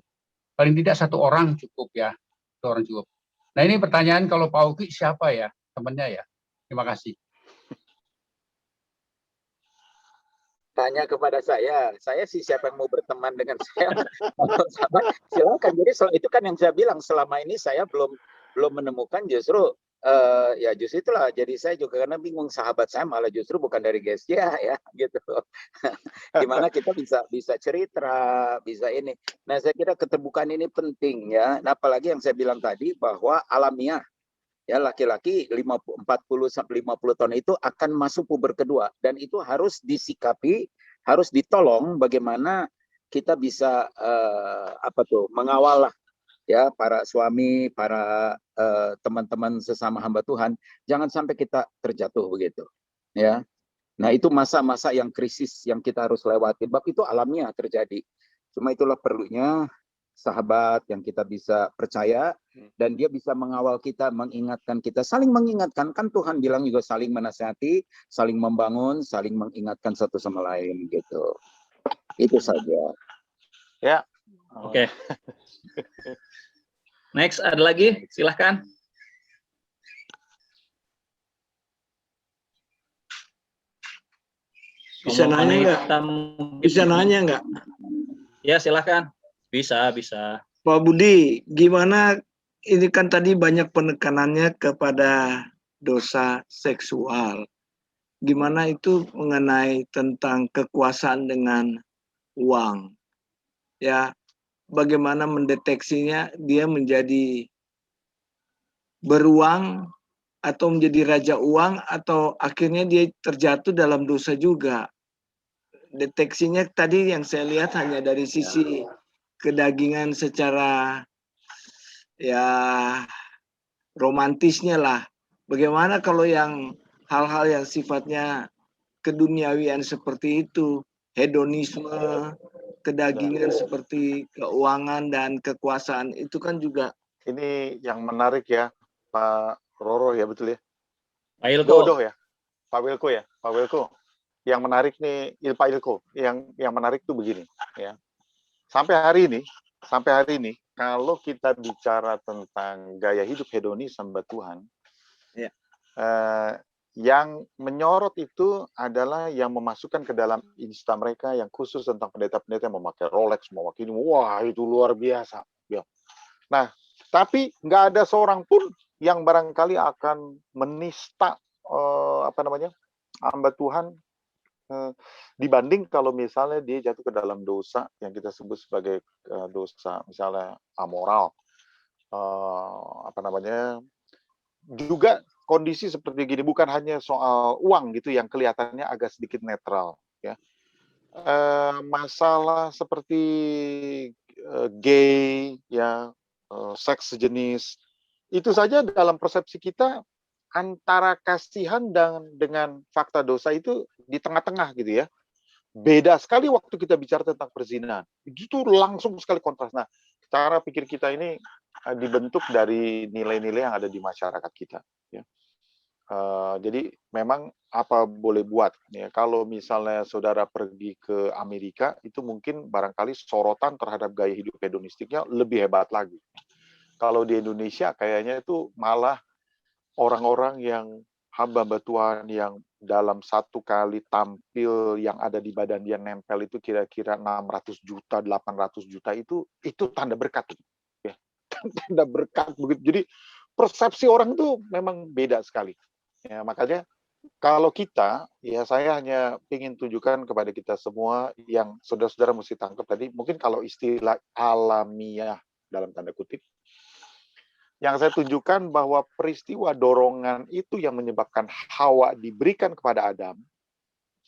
Paling tidak 1 orang cukup ya, 1 orang cukup. Nah ini pertanyaan, kalau Pak Oki siapa ya temannya ya? Terima kasih. Tanya kepada saya sih siapa yang mau berteman dengan saya? Silakan. Jadi soal itu kan yang saya bilang, selama ini saya belum menemukan, justru ya justru itulah. Jadi saya juga karena bingung, sahabat saya malah justru bukan dari GSJ ya gitu. Gimana kita bisa cerita, bisa ini. Nah, saya kira keterbukaan ini penting ya. Nah, apalagi yang saya bilang tadi bahwa alamiah ya, laki-laki 40 sampai 50 tahun itu akan masuk puber kedua, dan itu harus disikapi, harus ditolong. Bagaimana kita bisa mengawal lah ya, para suami, para teman-teman sesama hamba Tuhan, jangan sampai kita terjatuh begitu ya. Nah, itu masa-masa yang krisis yang kita harus lewati, bab itu alamiah terjadi. Cuma itulah perlunya sahabat yang kita bisa percaya, dan dia bisa mengawal kita, mengingatkan kita, saling mengingatkan. Kan Tuhan bilang juga saling menasihati, saling membangun, saling mengingatkan satu sama lain gitu. Itu saja. Ya. Oke. Next, ada lagi? Silahkan. Bisa nanya nggak? Bisa nanya nggak? Ya, silahkan. Bisa. Pak Budi, gimana, ini kan tadi banyak penekanannya kepada dosa seksual. Gimana itu mengenai tentang kekuasaan dengan uang? Ya, bagaimana mendeteksinya dia menjadi beruang atau menjadi raja uang, atau akhirnya dia terjatuh dalam dosa juga. Deteksinya tadi yang saya lihat hanya dari sisi kedagingan secara ya romantisnya lah. Bagaimana kalau yang hal-hal yang sifatnya keduniawian seperti itu, hedonisme, kedagingan seperti keuangan dan kekuasaan itu kan juga. Ini yang menarik ya, Pak Roro ya, betul ya? Pak Ilko. Dodo ya, Pak Wilko ya, Pak Wilko. Yang menarik nih, Pak Ilko, yang menarik tuh begini ya. Sampai hari ini, kalau kita bicara tentang gaya hidup hedonis hamba Tuhan, ya. Yang menyorot itu adalah yang memasukkan ke dalam Insta mereka yang khusus tentang pendeta-pendeta yang memakai Rolex, memakai ini, wah itu luar biasa. Ya. Nah, tapi nggak ada seorang pun yang barangkali akan menista hamba Tuhan dibanding kalau misalnya dia jatuh ke dalam dosa yang kita sebut sebagai dosa misalnya amoral, juga kondisi seperti gini bukan hanya soal uang gitu yang kelihatannya agak sedikit netral ya, masalah seperti gay ya, seks sejenis itu saja dalam persepsi kita antara kasihan dan dengan fakta dosa itu di tengah-tengah gitu ya. Beda sekali waktu kita bicara tentang perzinahan. Itu langsung sekali kontras. Nah, cara pikir kita ini dibentuk dari nilai-nilai yang ada di masyarakat kita. Ya. Jadi memang apa boleh buat. Ya. Kalau misalnya saudara pergi ke Amerika, itu mungkin barangkali sorotan terhadap gaya hidup hedonistiknya lebih hebat lagi. Kalau di Indonesia kayaknya itu malah orang-orang yang hamba Tuhan yang dalam satu kali tampil yang ada di badan dia nempel itu kira-kira 600 juta, 800 juta itu tanda berkat. Ya. Tanda berkat begitu. Jadi persepsi orang itu memang beda sekali. Ya, makanya kalau kita, ya saya hanya ingin tunjukkan kepada kita semua yang saudara-saudara mesti tangkap tadi, mungkin kalau istilah alamiah dalam tanda kutip, yang saya tunjukkan bahwa peristiwa dorongan itu yang menyebabkan Hawa diberikan kepada Adam,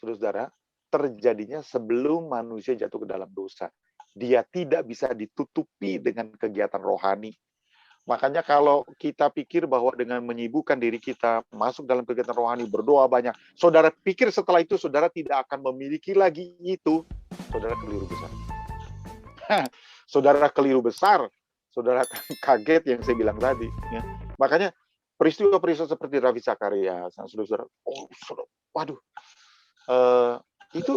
saudara-saudara, terjadinya sebelum manusia jatuh ke dalam dosa. Dia tidak bisa ditutupi dengan kegiatan rohani. Makanya kalau kita pikir bahwa dengan menyibukkan diri kita, masuk dalam kegiatan rohani, berdoa banyak, saudara pikir setelah itu saudara tidak akan memiliki lagi itu, saudara keliru besar. Saudara keliru besar. Saudara kaget yang saya bilang tadi. Ya. Makanya peristiwa-peristiwa seperti Ravi Zakaria, saudara-saudara, waduh, itu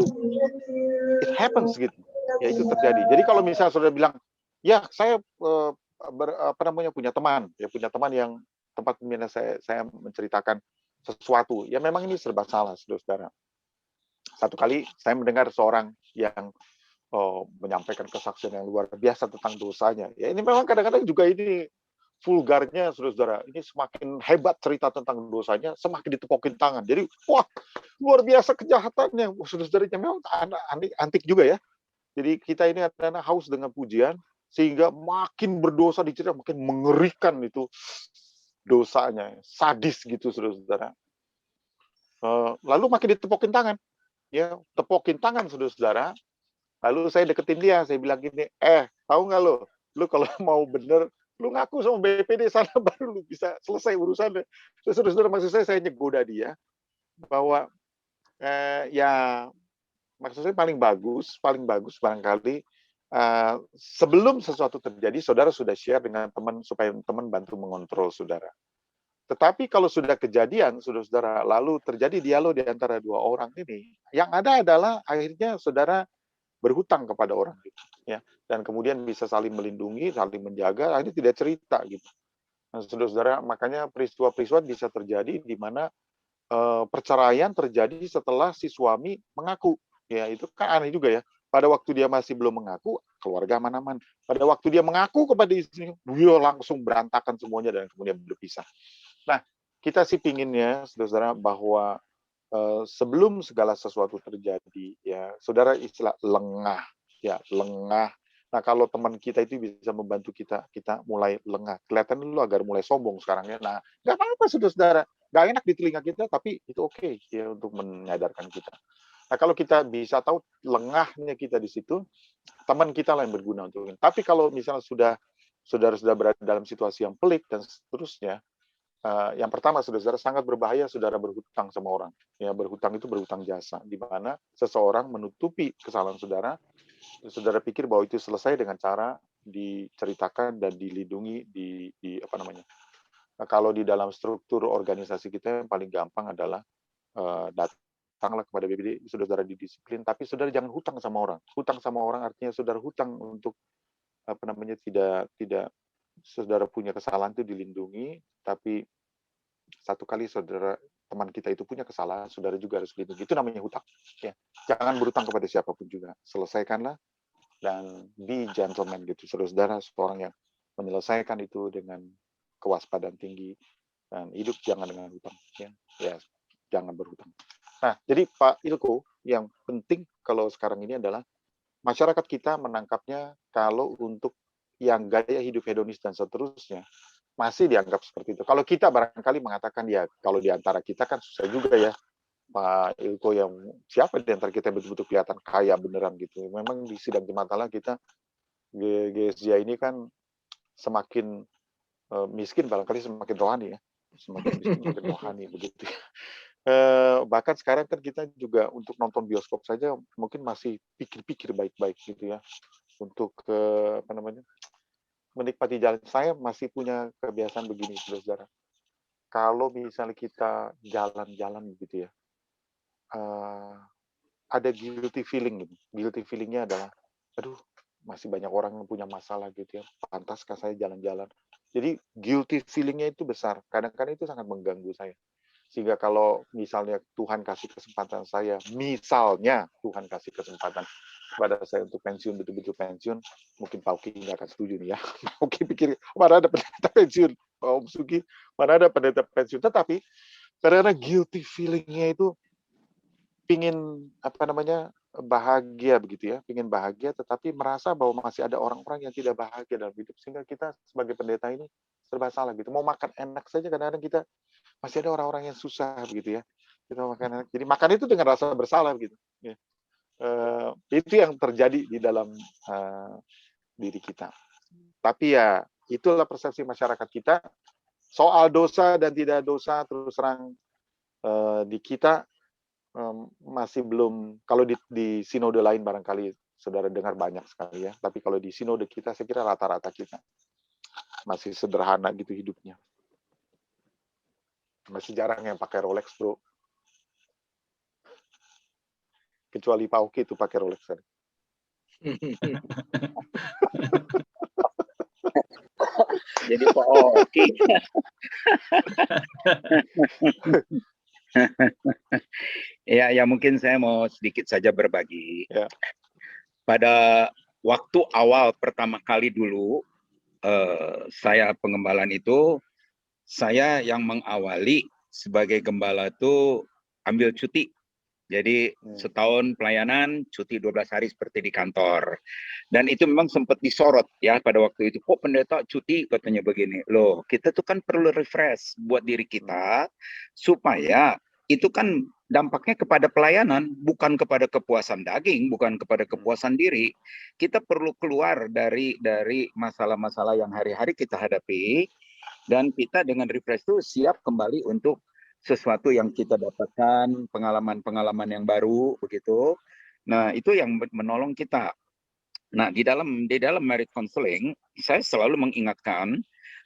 it happens gitu. Ya itu terjadi. Jadi kalau misalnya saudara bilang, ya saya punya teman yang tempat pembina saya menceritakan sesuatu. Ya memang ini serba salah, saudara-saudara. Satu kali saya mendengar seorang yang menyampaikan kesaksian yang luar biasa tentang dosanya. Ya ini memang kadang-kadang juga ini vulgarnya, saudara-saudara. Ini semakin hebat cerita tentang dosanya, semakin ditepokin tangan. Jadi, wah, luar biasa kejahatannya. Saudara-saudaranya memang antik juga ya. Jadi kita ini adalah haus dengan pujian, sehingga makin berdosa dicerita, makin mengerikan itu dosanya. Sadis gitu, saudara-saudara. Lalu makin ditepokin tangan. Ya, tepokin tangan, saudara-saudara. Lalu saya deketin dia, saya bilang gini, tahu nggak lo kalau mau bener, lu ngaku sama BPD sana baru lu bisa selesai urusannya. Saudara-saudara, maksud saya nyegoda dia bahwa ya maksud saya paling bagus barangkali sebelum sesuatu terjadi, saudara sudah share dengan teman supaya teman bantu mengontrol saudara. Tetapi kalau sudah kejadian, saudara-saudara, lalu terjadi dialog di antara dua orang ini, yang ada adalah akhirnya saudara berhutang kepada orang gitu, ya, dan kemudian bisa saling melindungi, saling menjaga, ini tidak cerita gitu. Nah, saudara-saudara, makanya peristiwa-peristiwa bisa terjadi di mana perceraian terjadi setelah si suami mengaku, ya itu kan aneh juga ya. Pada waktu dia masih belum mengaku, keluarga aman-aman. Pada waktu dia mengaku kepada istrinya, dia langsung berantakan semuanya dan kemudian berpisah. Nah, kita sih pinginnya, saudara-saudara, bahwa sebelum segala sesuatu terjadi, ya, saudara istilah lengah, ya, lengah. Nah, kalau teman kita itu bisa membantu kita mulai lengah. Kelihatan dulu agar mulai sombong sekarang ya. Nah, nggak apa-apa, saudara-saudara. Nggak enak di telinga kita, tapi itu oke ya untuk menyadarkan kita. Nah, kalau kita bisa tahu lengahnya kita di situ, teman kita lah yang berguna untuk ini. Tapi kalau misalnya saudara sudah berada dalam situasi yang pelik dan seterusnya, yang pertama, saudara, sangat berbahaya saudara berhutang sama orang. Ya, berhutang itu berhutang jasa, di mana seseorang menutupi kesalahan saudara. Saudara pikir bahwa itu selesai dengan cara diceritakan dan dilindungi di apa namanya? Nah, kalau di dalam struktur organisasi kita yang paling gampang adalah datanglah kepada BPD, saudara didisiplin, tapi saudara jangan hutang sama orang. Hutang sama orang artinya saudara hutang untuk apa namanya, tidak saudara punya kesalahan itu dilindungi, tapi satu kali saudara teman kita itu punya kesalahan, saudara juga harus lindungi. Itu namanya hutang. Ya. Jangan berhutang kepada siapapun juga. Selesaikanlah dan be gentleman gitu. Saudara seorang yang menyelesaikan itu dengan kewaspadaan tinggi dan hidup jangan dengan hutang. Ya, jangan berhutang. Nah, jadi Pak Ilko, yang penting kalau sekarang ini adalah masyarakat kita menangkapnya kalau untuk yang gaya hidup hedonis dan seterusnya masih dianggap seperti itu. Kalau kita barangkali mengatakan ya, kalau di antara kita kan susah juga ya, Pak Ilko, yang siapa di antara kita yang betul-betul kelihatan kaya beneran gitu. Memang di sidang jemaat Allah kita GSJ ini kan semakin miskin barangkali semakin rohani ya, semakin miskin semakin rohani begitu. Bahkan sekarang kan kita juga untuk nonton bioskop saja mungkin masih pikir-pikir baik-baik gitu ya, untuk apa namanya, menikmati jalan. Saya masih punya kebiasaan begini, saudara. Kalau misalnya kita jalan-jalan gitu ya, ada guilty feeling gitu. Guilty feelingnya adalah, aduh, masih banyak orang yang punya masalah gitu ya. Pantaskah saya jalan-jalan? Jadi guilty feelingnya itu besar. Kadang-kadang itu sangat mengganggu saya. Sehingga kalau misalnya Tuhan kasih kesempatan saya, misalnya Tuhan kasih kesempatan kepada saya untuk pensiun, betul-betul pensiun, mungkin Pak Oki nggak akan setuju nih ya. Pak Oki pikir, mana ada pendeta pensiun? Pak Om Sugi, mana ada pendeta pensiun? Tetapi, karena guilty feeling-nya itu pingin, apa namanya, bahagia begitu ya, pingin bahagia, tetapi merasa bahwa masih ada orang-orang yang tidak bahagia dalam hidup. Sehingga kita sebagai pendeta ini serba salah gitu. Mau makan enak saja, kadang-kadang kita masih ada orang-orang yang susah begitu ya. Kita makan enak. Jadi makan itu dengan rasa bersalah gitu. Ya. Itu yang terjadi di dalam diri kita. Tapi ya itulah persepsi masyarakat kita soal dosa dan tidak dosa. Terus terang di kita masih belum. Kalau di sinode lain barangkali saudara dengar banyak sekali ya. Tapi kalau di sinode kita, saya kira rata-rata kita masih sederhana gitu hidupnya. Masih jarang yang pakai Rolex, bro. Kecuali Pak Oki itu pakai Rolex kan. Jadi Pak Oki. Ya mungkin saya mau sedikit saja berbagi. Ya. Pada waktu awal pertama kali dulu saya pengembalaan itu, saya yang mengawali sebagai gembala itu ambil cuti. Jadi setahun pelayanan, cuti 12 hari seperti di kantor. Dan itu memang sempat disorot ya pada waktu itu. Kok pendeta cuti, katanya begini. Loh, kita tuh kan perlu refresh buat diri kita, supaya itu kan dampaknya kepada pelayanan, bukan kepada kepuasan daging, bukan kepada kepuasan diri. Kita perlu keluar dari masalah-masalah yang hari-hari kita hadapi, dan kita dengan refresh itu siap kembali untuk sesuatu yang kita dapatkan, pengalaman-pengalaman yang baru begitu. Nah, itu yang menolong kita. Nah, di dalam marriage counseling, saya selalu mengingatkan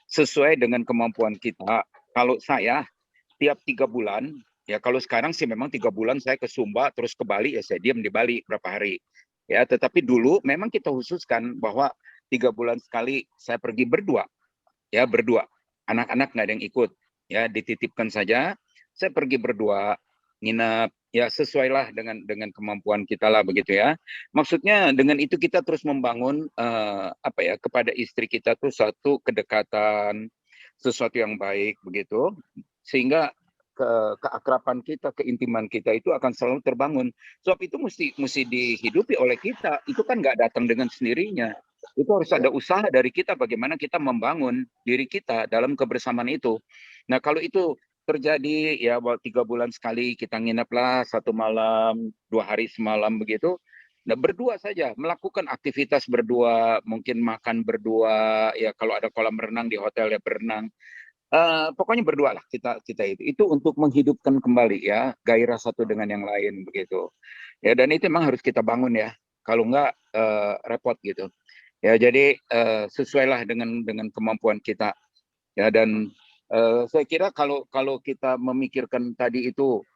sesuai dengan kemampuan kita. Kalau saya tiap 3 bulan, ya kalau sekarang sih memang 3 bulan saya ke Sumba terus ke Bali, ya saya diam di Bali berapa hari. Ya, tetapi dulu memang kita khususkan bahwa 3 bulan sekali saya pergi berdua. Ya, berdua. Anak-anak nggak ada yang ikut. Ya, dititipkan saja. Saya pergi berdua, nginep, ya sesuailah dengan kemampuan kita lah begitu ya. Maksudnya dengan itu kita terus membangun kepada istri kita tuh satu kedekatan, sesuatu yang baik begitu, sehingga keakraban kita, keintiman kita itu akan selalu terbangun. Sebab itu mesti dihidupi oleh kita. Itu kan nggak datang dengan sendirinya. Itu harus ada usaha dari kita bagaimana kita membangun diri kita dalam kebersamaan itu. Nah, kalau itu terjadi ya 3 bulan sekali kita ngineplah 1 malam, 2 hari semalam begitu. Nah, berdua saja, melakukan aktivitas berdua, mungkin makan berdua, ya kalau ada kolam renang di hotel ya berenang. Pokoknya berdoa lah kita itu untuk menghidupkan kembali ya gairah satu dengan yang lain begitu ya, dan itu memang harus kita bangun ya, kalau enggak repot gitu ya. Jadi sesuailah dengan kemampuan kita ya, dan saya kira kalau kita memikirkan tadi itu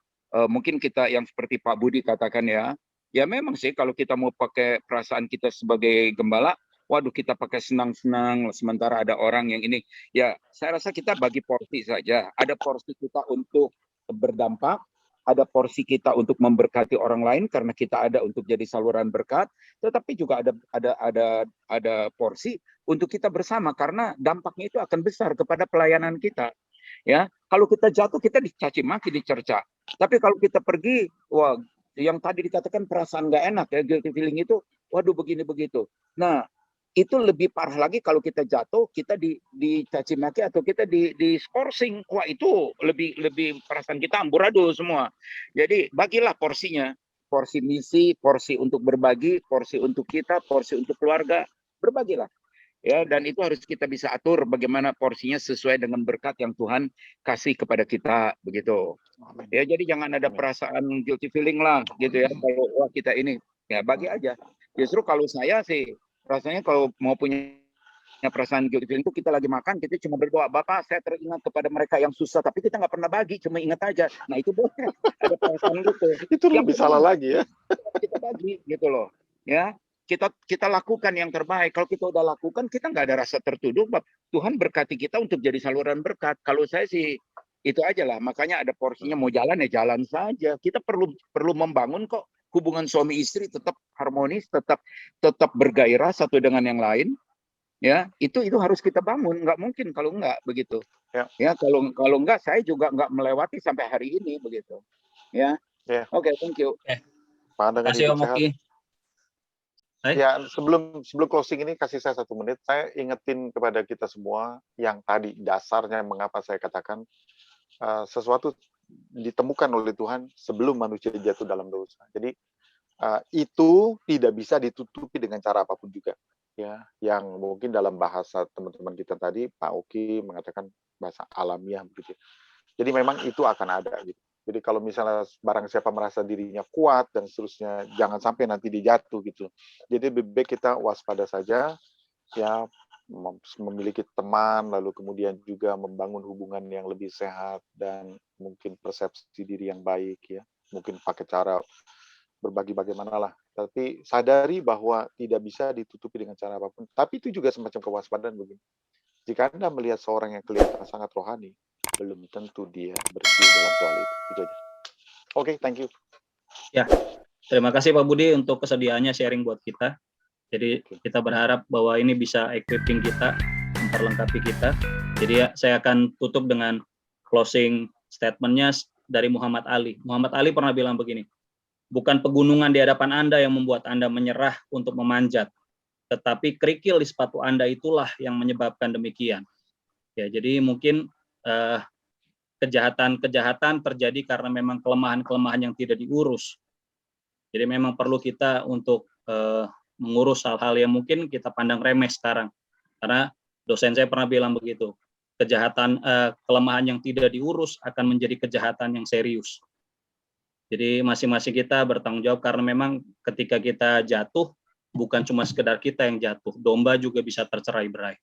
mungkin kita yang seperti Pak Budi katakan ya memang sih kalau kita mau pakai perasaan kita sebagai gembala, waduh kita pakai senang-senang, sementara ada orang yang ini. Ya, saya rasa kita bagi porsi saja. Ada porsi kita untuk berdampak, ada porsi kita untuk memberkati orang lain karena kita ada untuk jadi saluran berkat, tetapi juga ada porsi untuk kita bersama karena dampaknya itu akan besar kepada pelayanan kita. Ya, kalau kita jatuh kita dicaci maki, dicerca. Tapi kalau kita pergi, wah, yang tadi dikatakan perasaan nggak enak ya, guilty feeling itu, waduh begini begitu. Nah, itu lebih parah lagi kalau kita jatuh, kita dicaci maki atau kita di skorsing. Wah, itu lebih perasaan kita amburadul semua. Jadi bagilah porsinya, porsi misi, porsi untuk berbagi, porsi untuk kita, porsi untuk keluarga, berbagilah. Ya, dan itu harus kita bisa atur bagaimana porsinya sesuai dengan berkat yang Tuhan kasih kepada kita begitu. Ya, jadi jangan ada perasaan guilty feeling lah gitu ya, kalau wah kita ini ya bagi aja. Justru kalau saya sih rasanya kalau mau punya perasaan guilty feeling itu kita lagi makan, kita cuma berdoa, Bapak saya teringat kepada mereka yang susah, tapi kita nggak pernah bagi, cuma ingat aja. Nah itu boleh ada perasaan gitu. Itu lebih salah lagi ya. Kita bagi gitu loh. Ya, kita lakukan yang terbaik. Kalau kita udah lakukan, kita nggak ada rasa tertuduh. Tuhan berkati kita untuk jadi saluran berkat. Kalau saya sih itu aja lah. Makanya ada porsinya, mau jalan ya jalan saja. Kita perlu membangun kok hubungan suami istri tetap harmonis, tetap bergairah satu dengan yang lain. Ya, itu harus kita bangun. Nggak mungkin kalau nggak begitu. Ya, kalau nggak saya juga nggak melewati sampai hari ini begitu. Ya. Oke, thank you. Terima kasih Om Oki. Ya, sebelum closing ini kasih saya 1 menit. Saya ingetin kepada kita semua yang tadi dasarnya mengapa saya katakan sesuatu ditemukan oleh Tuhan sebelum manusia jatuh dalam dosa. Jadi itu tidak bisa ditutupi dengan cara apapun juga. Ya, yang mungkin dalam bahasa teman-teman kita tadi, Pak Oki mengatakan bahasa alamiah begitu. Jadi memang itu akan ada gitu. Jadi kalau misalnya barang siapa merasa dirinya kuat dan seterusnya, jangan sampai nanti dijatuh gitu. Jadi lebih baik kita waspada saja, ya memiliki teman, lalu kemudian juga membangun hubungan yang lebih sehat dan mungkin persepsi diri yang baik ya. Mungkin pakai cara berbagi bagaimana lah. Tapi sadari bahwa tidak bisa ditutupi dengan cara apapun. Tapi itu juga semacam kewaspadaan begini. Jika Anda melihat seorang yang kelihatan sangat rohani, belum tentu dia bersih dalam soal itu. Itu aja. Oke, thank you. Ya, terima kasih Pak Budi untuk kesediaannya sharing buat kita. Jadi kita berharap bahwa ini bisa equipping kita, memperlengkapi kita. Jadi ya, saya akan tutup dengan closing statement-nya dari Muhammad Ali. Muhammad Ali pernah bilang begini, bukan pegunungan di hadapan Anda yang membuat Anda menyerah untuk memanjat, tetapi kerikil di sepatu Anda itulah yang menyebabkan demikian. Ya, jadi mungkin kejahatan-kejahatan terjadi karena memang kelemahan-kelemahan yang tidak diurus. Jadi memang perlu kita untuk mengurus hal-hal yang mungkin kita pandang remeh sekarang. Karena dosen saya pernah bilang begitu, kelemahan yang tidak diurus akan menjadi kejahatan yang serius. Jadi masing-masing kita bertanggung jawab karena memang ketika kita jatuh, bukan cuma sekedar kita yang jatuh, domba juga bisa tercerai-berai.